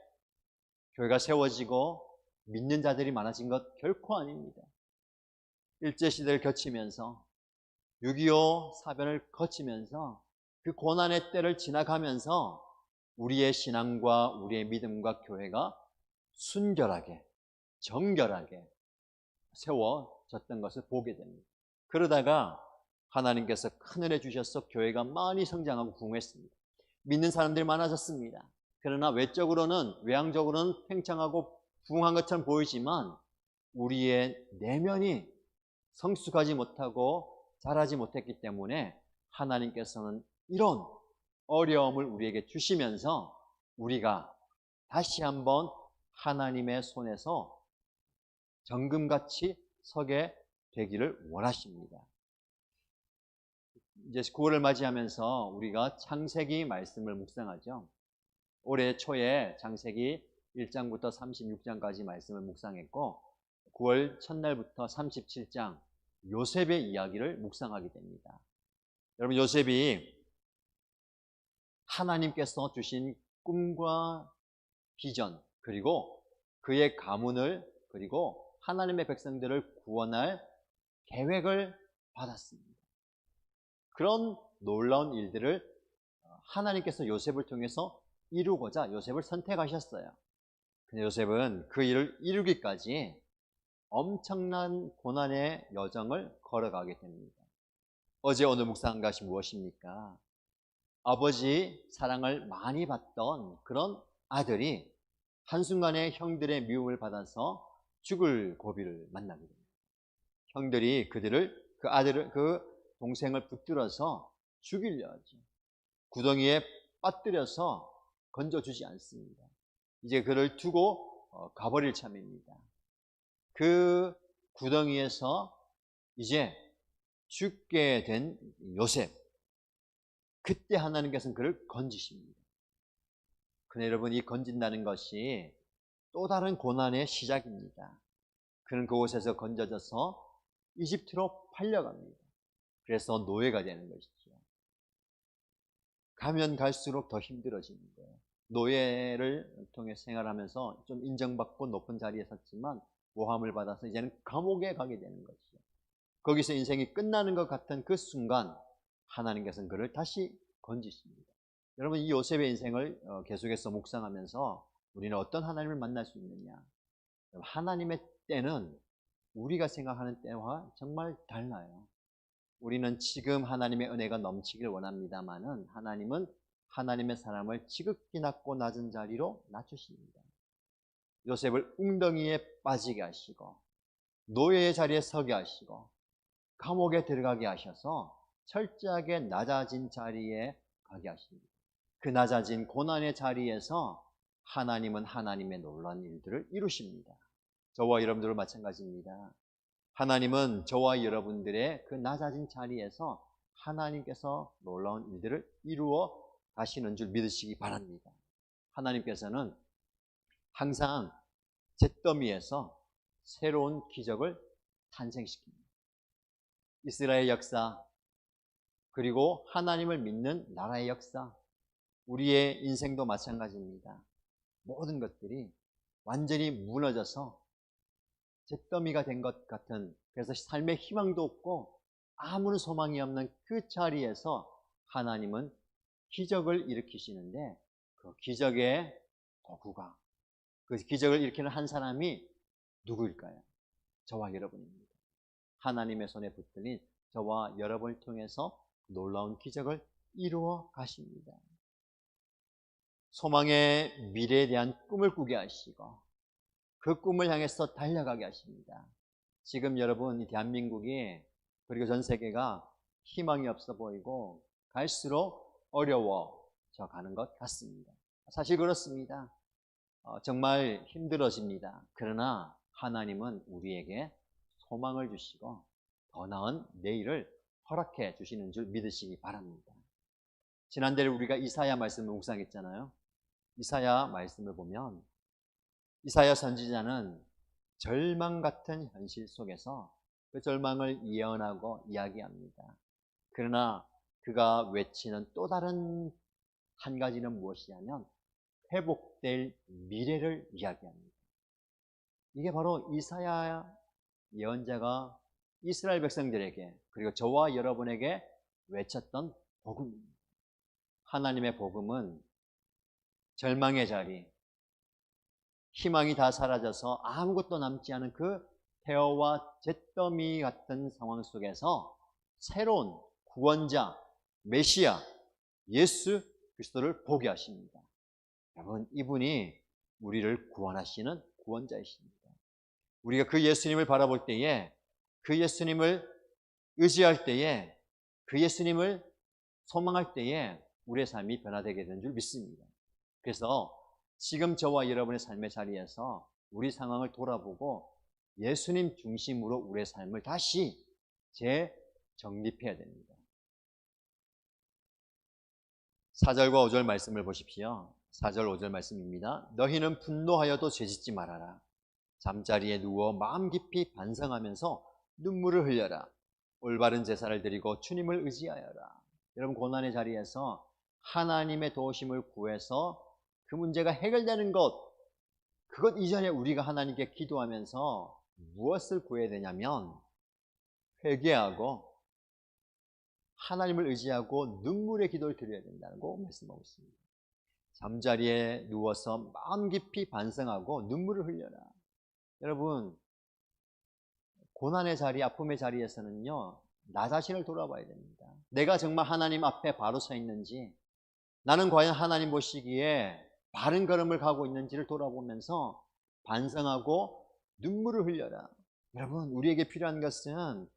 교회가 세워지고 믿는 자들이 많아진 것 결코 아닙니다. 일제시대를 거치면서 6.25 사변을 거치면서 그 고난의 때를 지나가면서 우리의 신앙과 우리의 믿음과 교회가 순결하게 정결하게 세워졌던 것을 보게 됩니다. 그러다가 하나님께서 큰 은혜 주셔서 교회가 많이 성장하고 부흥했습니다. 믿는 사람들이 많아졌습니다. 그러나 외향적으로는 팽창하고 부흥한 것처럼 보이지만 우리의 내면이 성숙하지 못하고 자라지 못했기 때문에 하나님께서는 이런 어려움을 우리에게 주시면서 우리가 다시 한번 하나님의 손에서 정금같이 서게 되기를 원하십니다. 이제 9월을 맞이하면서 우리가 창세기 말씀을 묵상하죠. 올해 초에 창세기 1장부터 36장까지 말씀을 묵상했고 9월 첫날부터 37장 요셉의 이야기를 묵상하게 됩니다. 여러분, 요셉이 하나님께서 주신 꿈과 비전, 그리고 그의 가문을, 그리고 하나님의 백성들을 구원할 계획을 받았습니다. 그런 놀라운 일들을 하나님께서 요셉을 통해서 이루고자 요셉을 선택하셨어요. 근데 요셉은 그 일을 이루기까지 엄청난 고난의 여정을 걸어가게 됩니다. 어제 오늘 묵상한 것이 무엇입니까? 아버지 사랑을 많이 받던 그런 아들이 한순간에 형들의 미움을 받아서 죽을 고비를 만나게 됩니다. 형들이 그 동생을 붙들어서 죽이려 하죠. 구덩이에 빠뜨려서 건져주지 않습니다. 이제 그를 두고 가버릴 참입니다. 그 구덩이에서 이제 죽게 된 요셉, 그때 하나님께서는 그를 건지십니다. 그런데 여러분, 이 건진다는 것이 또 다른 고난의 시작입니다. 그는 그곳에서 건져져서 이집트로 팔려갑니다. 그래서 노예가 되는 것이죠. 가면 갈수록 더 힘들어지는 거예요. 노예를 통해 생활하면서 좀 인정받고 높은 자리에 섰지만 모함을 받아서 이제는 감옥에 가게 되는 것이죠. 거기서 인생이 끝나는 것 같은 그 순간 하나님께서는 그를 다시 건지십니다. 여러분, 이 요셉의 인생을 계속해서 묵상하면서 우리는 어떤 하나님을 만날 수 있느냐? 하나님의 때는 우리가 생각하는 때와 정말 달라요. 우리는 지금 하나님의 은혜가 넘치길 원합니다만은 하나님은 하나님의 사람을 지극히 낮고 낮은 자리로 낮추십니다. 요셉을 웅덩이에 빠지게 하시고 노예의 자리에 서게 하시고 감옥에 들어가게 하셔서 철저하게 낮아진 자리에 가게 하십니다. 그 낮아진 고난의 자리에서 하나님은 하나님의 놀라운 일들을 이루십니다. 저와 여러분들도 마찬가지입니다. 하나님은 저와 여러분들의 그 낮아진 자리에서 하나님께서 놀라운 일들을 이루어 가시는 줄 믿으시기 바랍니다. 하나님께서는 항상 잿더미에서 새로운 기적을 탄생시킵니다. 이스라엘 역사, 그리고 하나님을 믿는 나라의 역사, 우리의 인생도 마찬가지입니다. 모든 것들이 완전히 무너져서 잿더미가 된 것 같은, 그래서 삶의 희망도 없고 아무런 소망이 없는 그 자리에서 하나님은 기적을 일으키시는데 그 기적의 도구가, 그 기적을 일으키는 한 사람이 누구일까요? 저와 여러분입니다. 하나님의 손에 붙들린 저와 여러분을 통해서 놀라운 기적을 이루어 가십니다. 소망의 미래에 대한 꿈을 꾸게 하시고 그 꿈을 향해서 달려가게 하십니다. 지금 여러분, 이 대한민국이 그리고 전 세계가 희망이 없어 보이고 갈수록 어려워져 가는 것 같습니다. 사실 그렇습니다. 정말 힘들어집니다. 그러나 하나님은 우리에게 소망을 주시고 더 나은 내일을 허락해 주시는 줄 믿으시기 바랍니다. 지난달에 우리가 이사야 말씀을 묵상했잖아요. 이사야 말씀을 보면 이사야 선지자는 절망 같은 현실 속에서 그 절망을 예언하고 이야기합니다. 그러나 그가 외치는 또 다른 한 가지는 무엇이냐면 회복될 미래를 이야기합니다. 이게 바로 이사야 예언자가 이스라엘 백성들에게 그리고 저와 여러분에게 외쳤던 복음입니다. 하나님의 복음은 절망의 자리, 희망이 다 사라져서 아무것도 남지 않은 그 폐허와 잿더미 같은 상황 속에서 새로운 구원자, 메시아, 예수 그리스도를 보게 하십니다. 여러분, 이분이 우리를 구원하시는 구원자이십니다. 우리가 그 예수님을 바라볼 때에, 그 예수님을 의지할 때에, 그 예수님을 소망할 때에 우리의 삶이 변화되게 되는 줄 믿습니다. 그래서 지금 저와 여러분의 삶의 자리에서 우리 상황을 돌아보고 예수님 중심으로 우리의 삶을 다시 재정립해야 됩니다. 4절과 5절 말씀을 보십시오. 4절 5절 말씀입니다. 너희는 분노하여도 죄짓지 말아라. 잠자리에 누워 마음 깊이 반성하면서 눈물을 흘려라. 올바른 제사를 드리고 주님을 의지하여라. 여러분, 고난의 자리에서 하나님의 도우심을 구해서 그 문제가 해결되는 것, 그것 이전에 우리가 하나님께 기도하면서 무엇을 구해야 되냐면 회개하고 하나님을 의지하고 눈물의 기도를 드려야 된다고 말씀하고 있습니다. 잠자리에 누워서 마음 깊이 반성하고 눈물을 흘려라. 여러분, 고난의 자리, 아픔의 자리에서는요, 나 자신을 돌아봐야 됩니다. 내가 정말 하나님 앞에 바로 서 있는지, 나는 과연 하나님 보시기에 바른 걸음을 가고 있는지를 돌아보면서 반성하고 눈물을 흘려라. 여러분, 우리에게 필요한 것은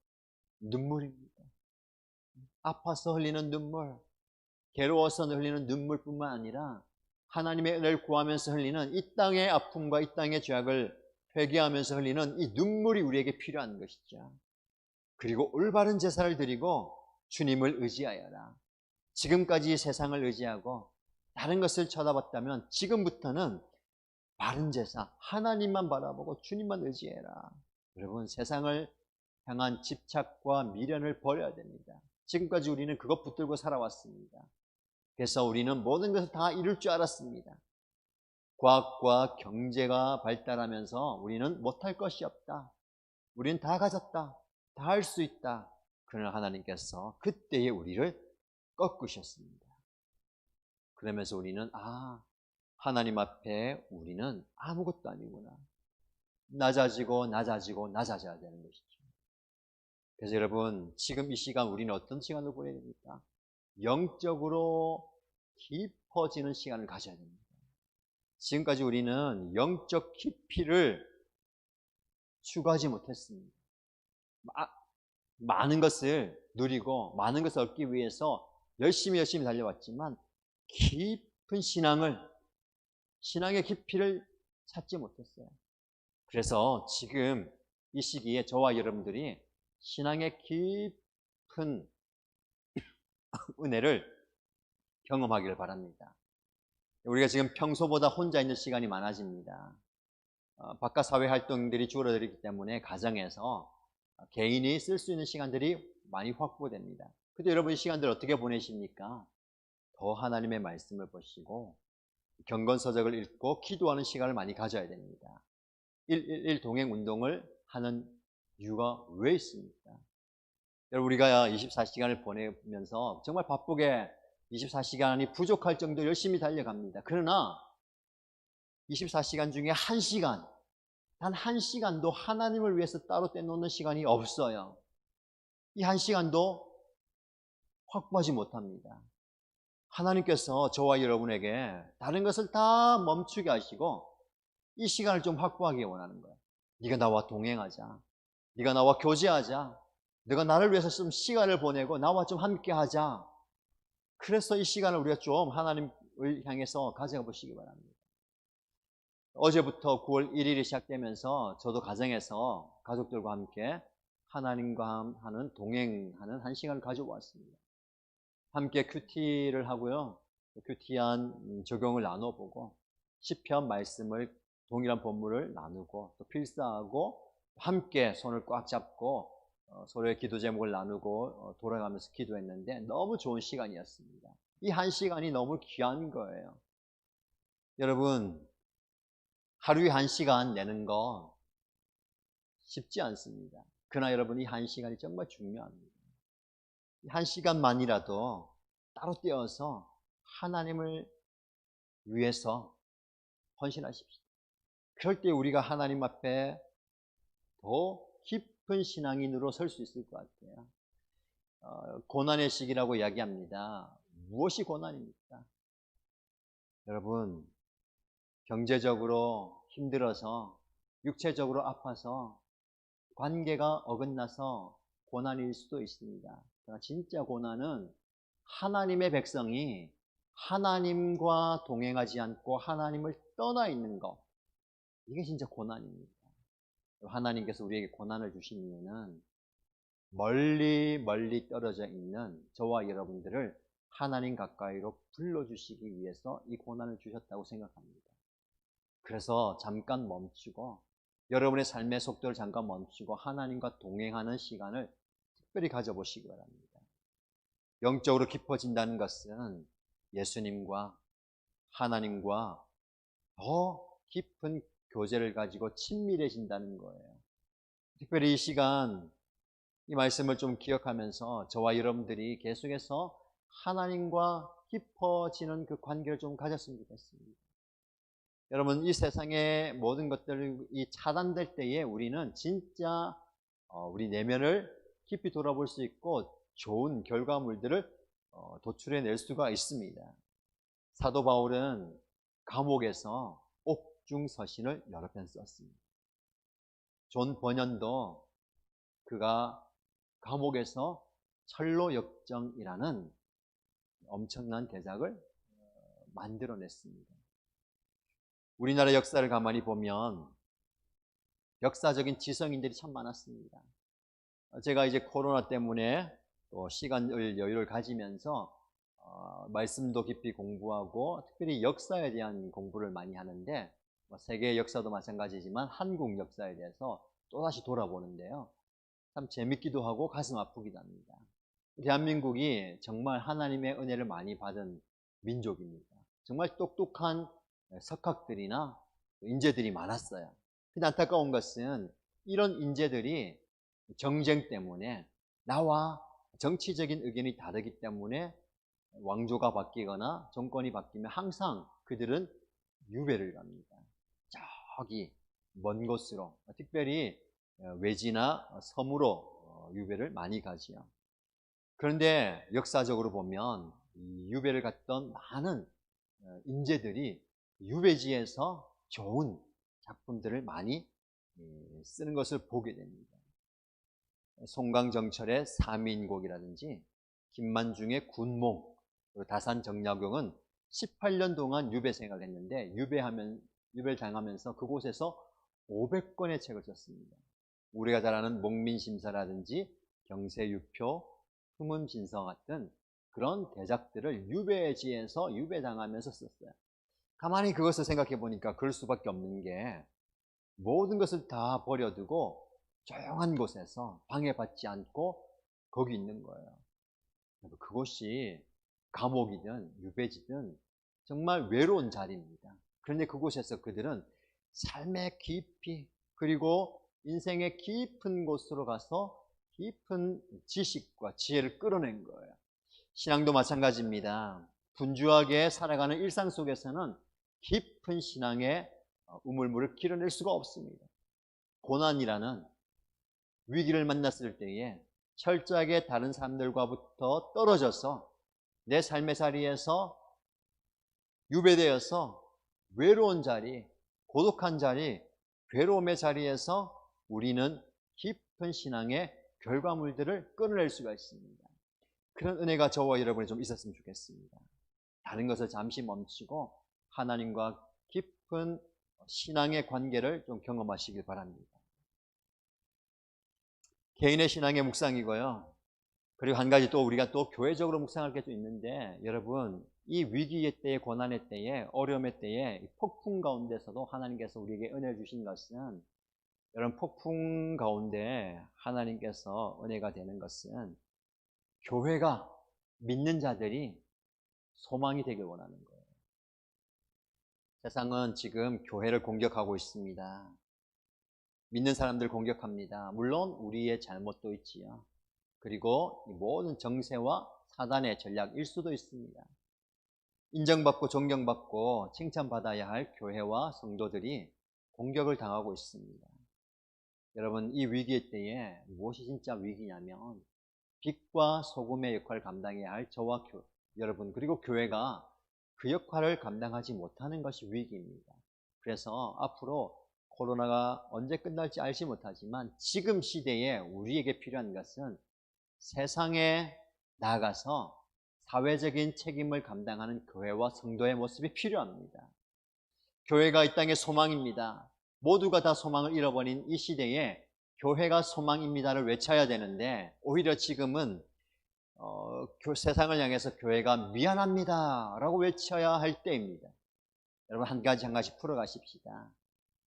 눈물입니다. 아파서 흘리는 눈물, 괴로워서 흘리는 눈물뿐만 아니라 하나님의 은혜를 구하면서 흘리는 이 땅의 아픔과 이 땅의 죄악을 회개하면서 흘리는 이 눈물이 우리에게 필요한 것이죠. 그리고 올바른 제사를 드리고 주님을 의지하여라. 지금까지 세상을 의지하고 다른 것을 쳐다봤다면 지금부터는 바른 제사, 하나님만 바라보고 주님만 의지해라. 여러분, 세상을 향한 집착과 미련을 버려야 됩니다. 지금까지 우리는 그것 붙들고 살아왔습니다. 그래서 우리는 모든 것을 다 이룰 줄 알았습니다. 과학과 경제가 발달하면서 우리는 못할 것이 없다. 우리는 다 가졌다. 다 할 수 있다. 그러나 하나님께서 그때에 우리를 꺾으셨습니다. 그러면서 우리는 하나님 앞에 우리는 아무것도 아니구나. 낮아지고 낮아지고 낮아져야 되는 것이죠. 그래서 여러분, 지금 이 시간 우리는 어떤 시간을 보내야 됩니까? 영적으로 깊어지는 시간을 가져야 됩니다. 지금까지 우리는 영적 깊이를 추구하지 못했습니다. 많은 것을 누리고 많은 것을 얻기 위해서 열심히 달려왔지만 깊은 신앙의 깊이를 찾지 못했어요. 그래서 지금 이 시기에 저와 여러분들이 신앙의 깊은 은혜를 경험하기를 바랍니다. 우리가 지금 평소보다 혼자 있는 시간이 많아집니다. 바깥 사회 활동들이 줄어들기 때문에 가정에서 개인이 쓸 수 있는 시간들이 많이 확보됩니다. 근데 여러분, 이 시간들 어떻게 보내십니까? 더 하나님의 말씀을 보시고 경건서적을 읽고 기도하는 시간을 많이 가져야 됩니다. 111 동행 운동을 하는 이유가 왜 있습니까? 여러분, 우리가 24시간을 보내면서 정말 바쁘게 24시간이 부족할 정도로 열심히 달려갑니다. 그러나 24시간 중에 1시간, 단 1시간도 하나님을 위해서 따로 떼놓는 시간이 없어요. 이 1시간도 확보하지 못합니다. 하나님께서 저와 여러분에게 다른 것을 다 멈추게 하시고 이 시간을 좀 확보하기 원하는 거예요. 네가 나와 동행하자. 네가 나와 교제하자. 네가 나를 위해서 좀 시간을 보내고 나와 좀 함께 하자. 그래서 이 시간을 우리가 좀 하나님을 향해서 가져가 보시기 바랍니다. 어제부터 9월 1일이 시작되면서 저도 가정에서 가족들과 함께 하나님과 하는 동행하는 1시간을 가져왔습니다. 함께 큐티를 하고요. 큐티한 적용을 나눠보고 시편 말씀을 동일한 본문을 나누고 또 필사하고 함께 손을 꽉 잡고 서로의 기도 제목을 나누고 돌아가면서 기도했는데 너무 좋은 시간이었습니다. 이 1시간이 너무 귀한 거예요. 여러분, 하루에 1시간 내는 거 쉽지 않습니다. 그러나 여러분, 이 1시간이 정말 중요합니다. 이 1시간만이라도 따로 떼어서 하나님을 위해서 헌신하십시오. 그럴 때 우리가 하나님 앞에 더 깊은 신앙인으로 설 수 있을 것 같아요. 고난의 시기라고 이야기합니다. 무엇이 고난입니까? 여러분, 경제적으로 힘들어서 육체적으로 아파서 관계가 어긋나서 고난일 수도 있습니다. 그러나 진짜 고난은 하나님의 백성이 하나님과 동행하지 않고 하나님을 떠나 있는 것, 이게 진짜 고난입니다. 하나님께서 우리에게 고난을 주신 이유는 멀리 떨어져 있는 저와 여러분들을 하나님 가까이로 불러주시기 위해서 이 고난을 주셨다고 생각합니다. 그래서 잠깐 멈추고 여러분의 삶의 속도를 잠깐 멈추고 하나님과 동행하는 시간을 특별히 가져보시기 바랍니다. 영적으로 깊어진다는 것은 예수님과 하나님과 더 깊은 교제를 가지고 친밀해진다는 거예요. 특별히 이 시간 이 말씀을 좀 기억하면서 저와 여러분들이 계속해서 하나님과 깊어지는 그 관계를 좀 가졌으면 좋겠습니다. 여러분, 이 세상의 모든 것들이 차단될 때에 우리는 진짜 우리 내면을 깊이 돌아볼 수 있고 좋은 결과물들을 도출해낼 수가 있습니다. 사도 바울은 감옥에서 옥중서신을 여러 편 썼습니다. 존 번연도 그가 감옥에서 철로역정이라는 엄청난 대작을 만들어냈습니다. 우리나라 역사를 가만히 보면 역사적인 지성인들이 참 많았습니다. 제가 이제 코로나 때문에 또 시간을 여유를 가지면서 말씀도 깊이 공부하고 특별히 역사에 대한 공부를 많이 하는데 세계 역사도 마찬가지지만 한국 역사에 대해서 또다시 돌아보는데요. 참 재밌기도 하고 가슴 아프기도 합니다. 대한민국이 정말 하나님의 은혜를 많이 받은 민족입니다. 정말 똑똑한 석학들이나 인재들이 많았어요. 근데 안타까운 것은 이런 인재들이 정쟁 때문에 나와 정치적인 의견이 다르기 때문에 왕조가 바뀌거나 정권이 바뀌면 항상 그들은 유배를 갑니다. 저기 먼 곳으로, 특별히 외지나 섬으로 유배를 많이 가지요. 그런데 역사적으로 보면 이 유배를 갔던 많은 인재들이 유배지에서 좋은 작품들을 많이 쓰는 것을 보게 됩니다. 송강정철의 사민곡이라든지 김만중의 군몽, 그리고 다산정약용은 18년 동안 유배 생활을 했는데 유배를 당하면서 그곳에서 500권의 책을 썼습니다. 우리가 잘 아는 목민심사라든지 경세유표, 흠음진서 같은 그런 대작들을 유배지에서 유배당하면서 썼어요. 가만히 그것을 생각해 보니까 그럴 수밖에 없는 게 모든 것을 다 버려두고 조용한 곳에서 방해받지 않고 거기 있는 거예요. 그곳이 감옥이든 유배지든 정말 외로운 자리입니다. 그런데 그곳에서 그들은 삶의 깊이 그리고 인생의 깊은 곳으로 가서 깊은 지식과 지혜를 끌어낸 거예요. 신앙도 마찬가지입니다. 분주하게 살아가는 일상 속에서는 깊은 신앙의 우물물을 길어낼 수가 없습니다. 고난이라는 위기를 만났을 때에 철저하게 다른 사람들과부터 떨어져서 내 삶의 자리에서 유배되어서 외로운 자리, 고독한 자리, 괴로움의 자리에서 우리는 깊은 신앙의 결과물들을 끌어낼 수가 있습니다. 그런 은혜가 저와 여러분이 좀 있었으면 좋겠습니다. 다른 것을 잠시 멈추고 하나님과 깊은 신앙의 관계를 좀 경험하시길 바랍니다. 개인의 신앙의 묵상이고요. 그리고 한 가지 또 우리가 또 교회적으로 묵상할 게 좀 있는데, 여러분 이 위기의 때에, 고난의 때에, 어려움의 때에 폭풍 가운데서도 하나님께서 우리에게 은혜를 주신 것은, 여러분 폭풍 가운데 하나님께서 은혜가 되는 것은 교회가, 믿는 자들이 소망이 되길 원하는 거예요. 세상은 지금 교회를 공격하고 있습니다. 믿는 사람들 공격합니다. 물론 우리의 잘못도 있지요. 그리고 이 모든 정세와 사단의 전략일 수도 있습니다. 인정받고 존경받고 칭찬받아야 할 교회와 성도들이 공격을 당하고 있습니다. 여러분, 이 위기의 때에 무엇이 진짜 위기냐면 빛과 소금의 역할을 감당해야 할 저와 여러분, 그리고 교회가 그 역할을 감당하지 못하는 것이 위기입니다. 그래서 앞으로 코로나가 언제 끝날지 알지 못하지만 지금 시대에 우리에게 필요한 것은 세상에 나아가서 사회적인 책임을 감당하는 교회와 성도의 모습이 필요합니다. 교회가 이 땅의 소망입니다. 모두가 다 소망을 잃어버린 이 시대에 교회가 소망입니다를 외쳐야 되는데, 오히려 지금은 세상을 향해서 교회가 미안합니다 라고 외쳐야 할 때입니다. 여러분, 한 가지 풀어가십시다.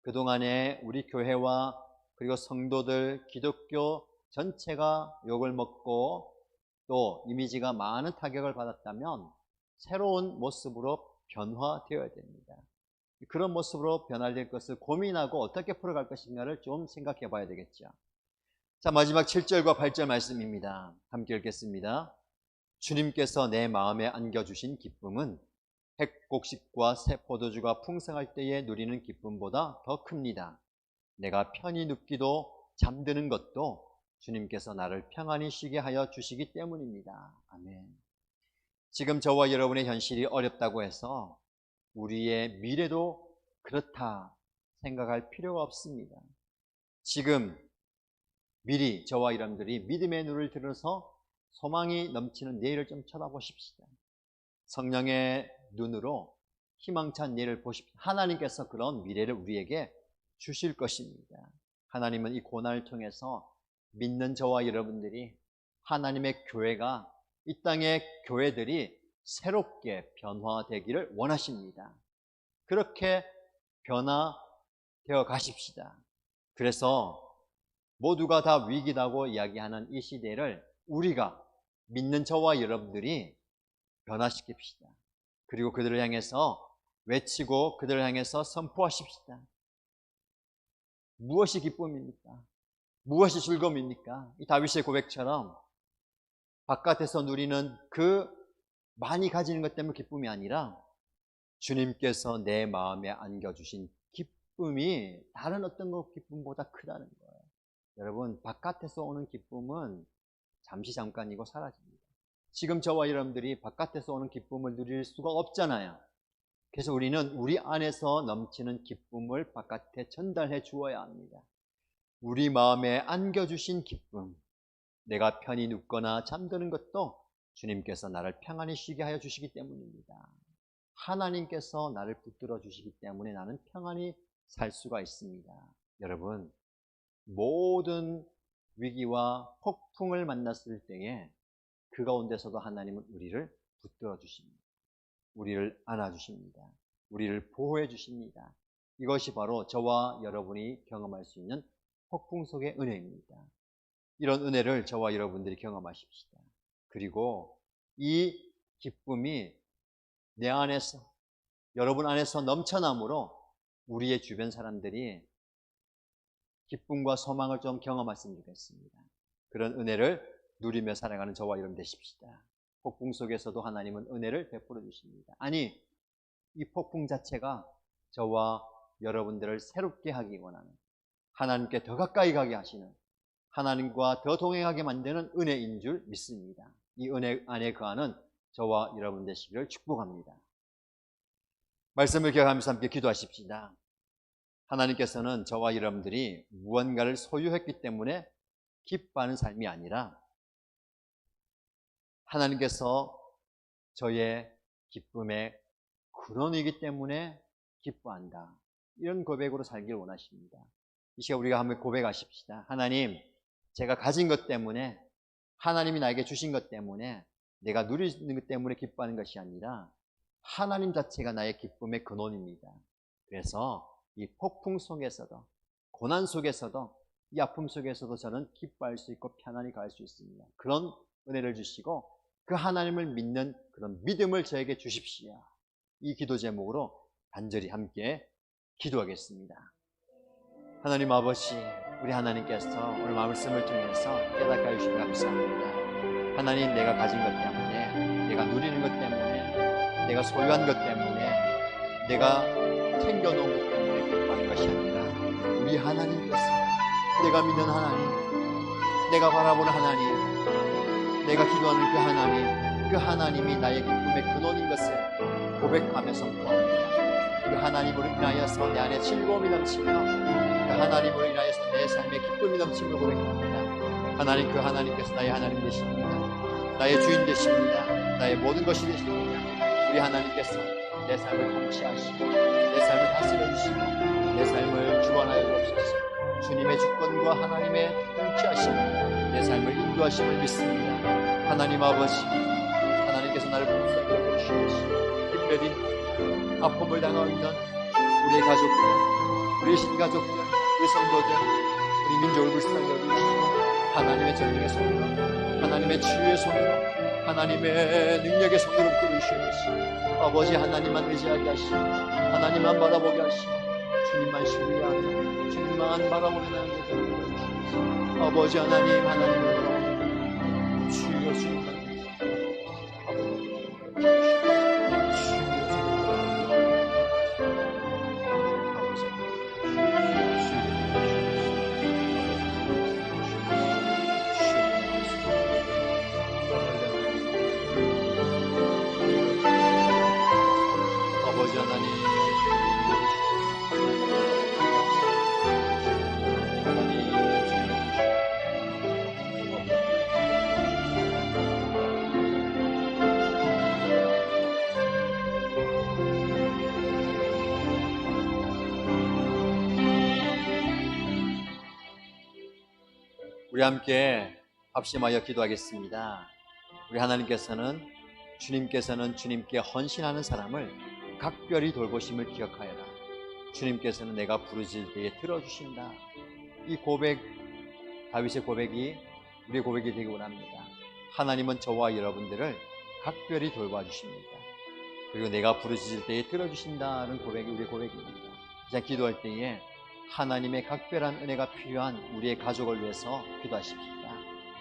그동안에 우리 교회와 그리고 성도들, 기독교 전체가 욕을 먹고 또 이미지가 많은 타격을 받았다면 새로운 모습으로 변화되어야 됩니다. 그런 모습으로 변화될 것을 고민하고 어떻게 풀어갈 것인가를 좀 생각해 봐야 되겠죠. 자, 마지막 7절과 8절 말씀입니다. 함께 읽겠습니다. 주님께서 내 마음에 안겨주신 기쁨은 핵곡식과 새 포도주가 풍성할 때에 누리는 기쁨보다 더 큽니다. 내가 편히 눕기도 잠드는 것도 주님께서 나를 평안히 쉬게 하여 주시기 때문입니다. 아멘. 지금 저와 여러분의 현실이 어렵다고 해서 우리의 미래도 그렇다 생각할 필요가 없습니다. 지금 미리 저와 여러분들이 믿음의 눈을 들어서 소망이 넘치는 내일을 좀 쳐다보십시다. 성령의 눈으로 희망찬 내일을 보십시오. 하나님께서 그런 미래를 우리에게 주실 것입니다. 하나님은 이 고난을 통해서 믿는 저와 여러분들이, 하나님의 교회가, 이 땅의 교회들이 새롭게 변화되기를 원하십니다. 그렇게 변화되어 가십시다. 그래서 모두가 다 위기라고 이야기하는 이 시대를 우리가, 믿는 저와 여러분들이 변화시킵시다. 그리고 그들을 향해서 외치고 그들을 향해서 선포하십시다. 무엇이 기쁨입니까? 무엇이 즐거움입니까? 이 다윗의 고백처럼 바깥에서 누리는 그 많이 가지는 것 때문에 기쁨이 아니라 주님께서 내 마음에 안겨주신 기쁨이 다른 어떤 것 기쁨보다 크다는 거예요. 여러분, 바깥에서 오는 기쁨은 잠시 잠깐이고 사라집니다. 지금 저와 여러분들이 바깥에서 오는 기쁨을 누릴 수가 없잖아요. 그래서 우리는 우리 안에서 넘치는 기쁨을 바깥에 전달해 주어야 합니다. 우리 마음에 안겨주신 기쁨, 내가 편히 눕거나 잠드는 것도 주님께서 나를 평안히 쉬게 하여 주시기 때문입니다. 하나님께서 나를 붙들어 주시기 때문에 나는 평안히 살 수가 있습니다. 여러분, 모든 위기와 폭풍을 만났을 때에 그 가운데서도 하나님은 우리를 붙들어 주십니다. 우리를 안아주십니다. 우리를 보호해 주십니다. 이것이 바로 저와 여러분이 경험할 수 있는 폭풍 속의 은혜입니다. 이런 은혜를 저와 여러분들이 경험하십시다. 그리고 이 기쁨이 내 안에서, 여러분 안에서 넘쳐남으로 우리의 주변 사람들이 기쁨과 소망을 좀 경험했으면 좋겠습니다. 그런 은혜를 누리며 살아가는 저와 여러분 되십시다. 폭풍 속에서도 하나님은 은혜를 베풀어 주십니다. 아니, 이 폭풍 자체가 저와 여러분들을 새롭게 하기 원하는, 하나님께 더 가까이 가게 하시는, 하나님과 더 동행하게 만드는 은혜인 줄 믿습니다. 이 은혜 안에 거하는 저와 여러분 되시기를 축복합니다. 말씀을 기억하면서 함께 기도하십시다. 하나님께서는 저와 여러분들이 무언가를 소유했기 때문에 기뻐하는 삶이 아니라 하나님께서 저의 기쁨의 근원이기 때문에 기뻐한다. 이런 고백으로 살기를 원하십니다. 이 시간 우리가 한번 고백하십시다. 하나님, 제가 가진 것 때문에, 하나님이 나에게 주신 것 때문에, 내가 누리는 것 때문에 기뻐하는 것이 아니라 하나님 자체가 나의 기쁨의 근원입니다. 그래서 이 폭풍 속에서도, 고난 속에서도, 이 아픔 속에서도 저는 기뻐할 수 있고 편안히 갈 수 있습니다. 그런 은혜를 주시고 그 하나님을 믿는 그런 믿음을 저에게 주십시오. 이 기도 제목으로 간절히 함께 기도하겠습니다. 하나님 아버지, 우리 하나님께서 오늘 말씀을 통해서 깨닫게 해주시고 감사합니다. 하나님, 내가 가진 것 때문에, 내가 누리는 것 때문에, 내가 소유한 것 때문에, 내가 챙겨놓은 것 때문에 기뻐하는 것이 아니라 우리 하나님께서, 내가 믿는 하나님, 내가 바라보는 하나님, 내가 기도하는 그 하나님, 그 하나님이 나의 기쁨의 근원인 것을 고백하며 선포합니다. 그 하나님으로 인하여서 내 안에 즐거움이 넘치며 그 하나님으로 인하여서 내 삶에 기쁨이 넘치며 고백합니다. 하나님, 그 하나님께서 나의 하나님 되십니다. 나의 주인 되십니다. 나의 모든 것이 되십니다. 우리 하나님께서 내 삶을 통치하시고 내 삶을 다스려 주시고 내 삶을 주관하여 주옵소서. 주님의 주권과 하나님의 통치하심, 내 삶을 인도하심을 믿습니다. 하나님 아버지, 하나님께서 나를 붙들어 주시옵시고 특별히 아픔을 당하고 있는 우리의 가족들, 우리의 신가족들, 우리 성도들, 우리 민족을 불쌍히 여기시고 하나님의 전능의 손으로, 하나님의 치유의 손으로, 하나님의 능력의 손으로 붙들어 주시옵시고 아버지, 하나님만 의지하게 하시고 하나님만 바라보게 하시고 주님만 신뢰하며 주님만 바라보게 하는 주옵소서. 아버지 하나님, 하나님을 주여 주님 우리 함께 합심하여 기도하겠습니다. 우리 하나님께서는 주님께 헌신하는 사람을 각별히 돌보심을 기억하여라. 주님께서는 내가 부르짖을 때에 들어주신다. 이 고백, 다윗의 고백이 우리의 고백이 되기 원합니다. 하나님은 저와 여러분들을 각별히 돌봐주십니다. 그리고 내가 부르짖을 때에 들어주신다는 고백이 우리의 고백입니다. 이제 기도할 때에 하나님의 각별한 은혜가 필요한 우리의 가족을 위해서 기도하십시다.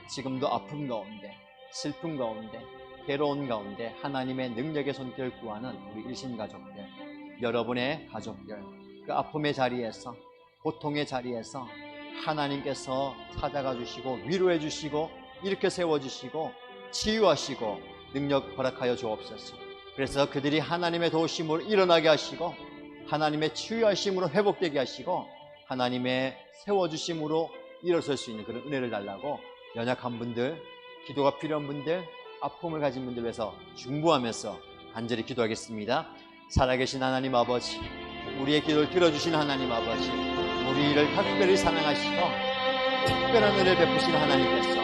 지금도 아픔 가운데, 슬픔 가운데, 괴로운 가운데 하나님의 능력의 손길을 구하는 우리 일신가족들, 여러분의 가족들, 그 아픔의 자리에서, 고통의 자리에서 하나님께서 찾아가 주시고 위로해 주시고 이렇게 세워주시고 치유하시고 능력 허락하여 주옵소서. 그래서 그들이 하나님의 도우심으로 일어나게 하시고 하나님의 치유하심으로 회복되게 하시고 하나님의 세워주심으로 일어설 수 있는 그런 은혜를 달라고 연약한 분들, 기도가 필요한 분들, 아픔을 가진 분들 위해서 중보하면서 간절히 기도하겠습니다. 살아계신 하나님 아버지, 우리의 기도를 들어주신 하나님 아버지, 우리를 특별히 사랑하시고 특별한 은혜를 베푸신 하나님께서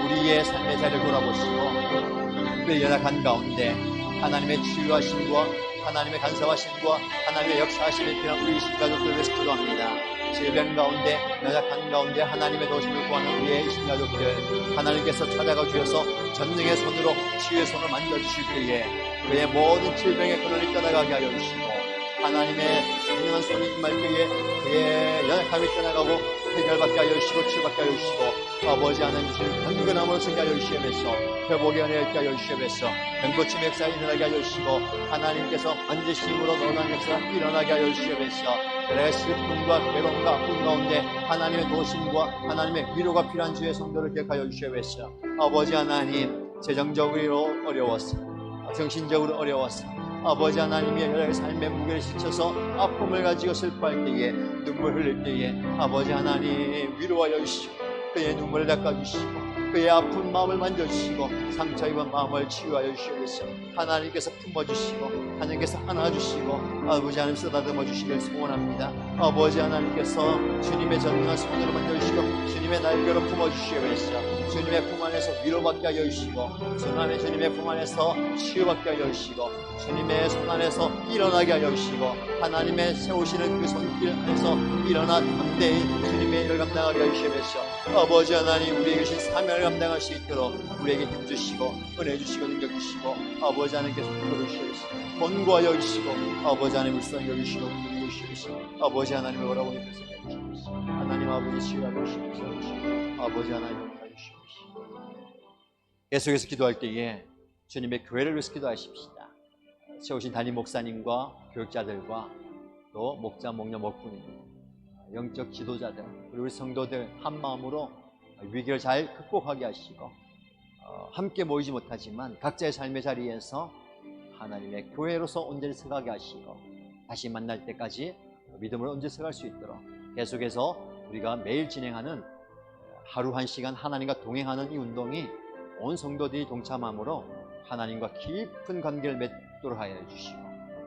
우리의 삶의 자리를 돌아보시고 특별히 연약한 가운데 하나님의 치유하심과 하나님의 간섭하심과 하나님의 역사하심을 필요한 우리 신가족들 위해서 기도합니다. 질병 가운데 연약한 가운데 하나님의 도심을 구하는 우리의 신가족들, 하나님께서 찾아가 주셔서 전능의 손으로 치유의 손을 만져주실 때에 그의 모든 질병의 근원이 떠나가게 하여 주시고 하나님의 전능한 손이 임할 때에 그의 연약함이 떠나가고 해결받게 하여 주시고 치유받게 하여 주시고 아버지 하나님 주시는 강건함으로 서게 하여 주시면서 회복의 은혜를 있게 하여 주시면서 병고침의 역사가 일어나게 하여 주시고 하나님께서 만지심으로 놀라운 역사가 일어나게 하여 주시면서 그래 슬픔과 괴로움과 아픔 가운데 하나님의 도심과 하나님의 위로가 필요한 주의 성도를 기억하여 주시면서 아버지 하나님 재정적으로 어려웠어, 정신적으로 어려웠어, 아버지 하나님의 여러 삶의 무게를 지쳐서 아픔을 가지고 슬퍼할 때에 눈물 흘릴 때에 아버지 하나님 위로하여 주시고 그의 눈물을 닦아주시고 그의 아픈 마음을 만져주시고 상처 입은 마음을 치유하여 주시옵소서. 하나님께서 품어주시고 하나님께서 안아주시고 아버지 하나님 쓰다듬어 주시길 소원합니다. 아버지 하나님께서 주님의 전능한 손으로 만져주시고 주님의 날개로 품어주시옵소서. 주님의 품 안에서 위로받게 하여 주시고 주님의 품 안에서 치유받게 하여 주시고 주님의 손 안에서 일어나게 하여 주시고 하나님의 세우시는 그 손길 안에서 일어나 담대히 주님의 일을 감당하게 하여 주시옵소서. 아버지 하나님 우리에게 주신 사명을 감당할 수 있도록 우리에게 힘주시고 은혜 주시고 능력 주시고 아버지 하나님께서 부르시옵소서. 권고하여 주시고 아버지 하나님 불쌍히 여기시고 긍휼히 여기시옵소서. 아버지 하나님의 오라버니 불쌍히 여기시옵소서. 하나님 아버지 치유하여 주시옵소서. 아버지 하나님 용서하여 주시옵소서. 계속해서 기도할 때에 주님의 교회를 위해서 기도하십시다. 세우신 담임 목사님과 교육자들과 또 목자, 목녀, 목부님, 영적 지도자들, 그리고 우리 성도들 한 마음으로 위기를 잘 극복하게 하시고 함께 모이지 못하지만 각자의 삶의 자리에서 하나님의 교회로서 온전히 서가게 하시고 다시 만날 때까지 믿음으로 온전히 서갈 수 있도록 계속해서 우리가 매일 진행하는 하루 한 시간 하나님과 동행하는 이 운동이 온 성도들이 동참함으로 하나님과 깊은 관계를 맺도록 하여 주시고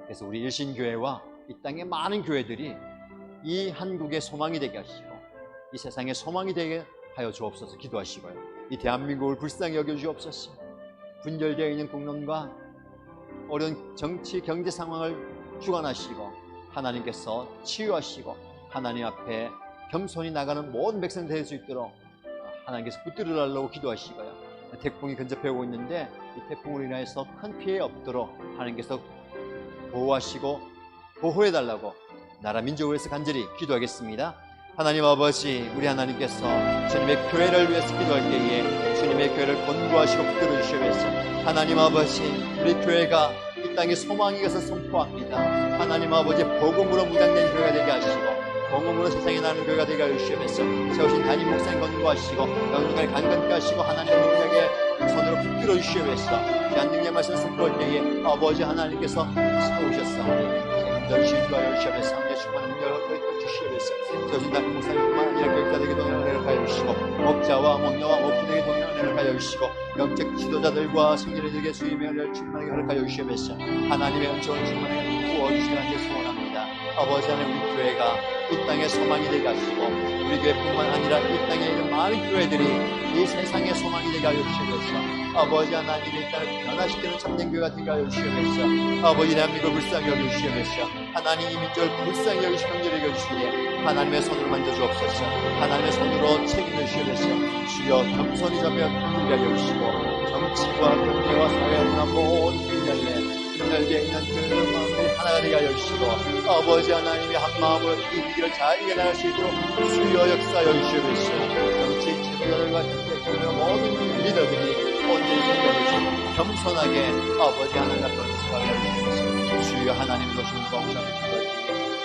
그래서 우리 일신교회와 이 땅의 많은 교회들이 이 한국의 소망이 되게 하시고 이 세상의 소망이 되게 하여 주옵소서. 기도하시고요. 이 대한민국을 불쌍히 여겨 주옵소서. 분열되어 있는 국론과 어려운 정치 경제 상황을 주관하시고 하나님께서 치유하시고 하나님 앞에 겸손히 나가는 모든 백성이 될 수 있도록 하나님께서 붙들어 달라고 기도하시고요. 태풍이 근접해 오고 있는데 이 태풍으로 인해서 큰 피해 없도록 하나님께서 보호하시고 보호해 달라고 나라 민족을 위해서 간절히 기도하겠습니다. 하나님 아버지, 우리 하나님께서 주님의 교회를 위해서 기도할 때에 주님의 교회를 권고하시고 붙들어 주시옵소서. 하나님 아버지, 우리 교회가 이 땅에 소망이 것을 선포합니다. 하나님 아버지, 복음으로 무장된 교회가 되게 하시고 복음으로 세상에 나는 교회가 되게 하여 주시옵소서. 세우신 담임 목사님 권고하시고 영중간에 간건케 하시고 하나님의 능력의 손으로 붙들어 주시옵소서. 귀한 능력의 말씀을 선포할 때에 아버지 하나님께서 세우셨사오니 전시주하여 주시옵소서. 함께 축복하는 능력을 주시옵소서. 세우신 담임 목사님뿐만 아니라 교육자들에게 동일한 은혜를 가여 주시고 목자와 목녀와 목부에게 동일한 은혜를 가여 주시고 영적 지도자들과 성전들에게 주님의 은혜를 충만하게 허락하여 주시옵소서. 하나님의 은총을 충만하게 부어주시기 한데 소원합니다. 아버지 하나님, 우리 교회가 이 땅의 소망이 되게 하시고 우리 교회뿐만 아니라 이 땅에 있는 많은 교회들이 이 세상의 소망이 되게 하여 주시옵소서. 아버지 하나님, 이 땅을 변화시키는 참된 교회가 되게 하여 주시옵소서. 아버지 대한민국을 불쌍히 여겨주시옵소서. 하나님 이 민족을 불쌍히 여기시고 긍휼히 여겨주시기에 하나님의 손으로 만져주옵소서. 하나님의 손으로 책임져 주시옵소서. 주여 겸손히 잡여 긍휼히 여겨주시고 정치와 경제와 사회와 문화 모든 분열되어 있는 그 마음들이 하나가 되게 하여 주시고 아버지 하나님의 한 마음으로 이 위기를 잘 이겨나갈 수 있도록 주여 역사하여 주시옵소서. 정치 지도자들과 교회 모든 리더들이 온전히 섬겨주시고 겸손하게 아버지 하나님 앞에 서가게 하여 주시옵소서. 주여 주여 하나님 도신 공성을 기도할 때에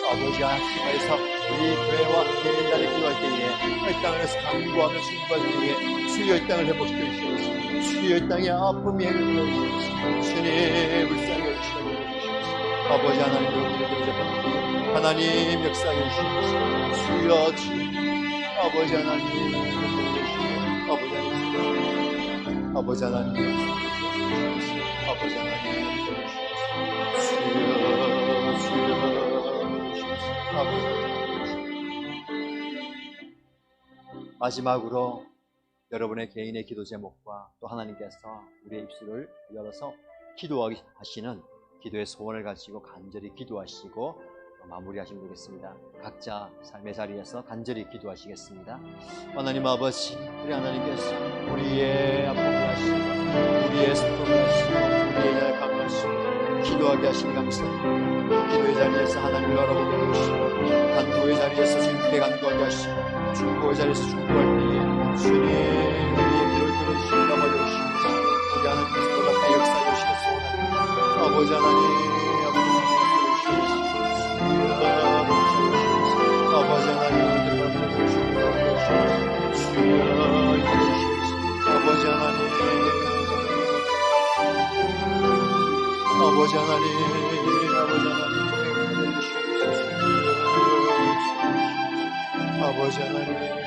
아버지 하나님께서 우리 교회와 개인단을 기도할 때에 이 땅에서 강구하며 순구할 때에 주여 이 땅을 회복시켜 주시옵소서. 주여 이 땅에 아픔이 행을 주시옵소서. 주님 불쌍히 여기시옵소서. 아버지 하나님 우리를 기도할 하나님 역사해 주시옵소서. 주여 주여 아버지 하나님 아버지 하나님 아버지 하나님 아버지 하나님 마지막으로 여러분의 개인의 기도 제목과 또 하나님께서 우리의 입술을 열어서 기도하시는 기도의 소원을 가지고 간절히 기도하시고 마무리하시면 되겠습니다. 각자 삶의 자리에서 간절히 기도하시겠습니다. 하나님 아버지, 우리 하나님께서 우리의 아픔을 하시고 우리의 슬픔을 하시고 우리의 약함을 하시고 기도하게 하시니 감사합니다. 기도의 자리에서 하나님을 알아보게 하시고 간구의 자리에서 주님께 간구하게 하시고 중보의 자리에서 중보할 때에 주님 우리의 기도를 들어주신다고 하시옵소서. 우리 하나님께서 또 가까이 역사해 주시길 소원합니다. 아버지 하나님 아버지 하나님 아버지 하나님 아버지 하나님 아버지 하나님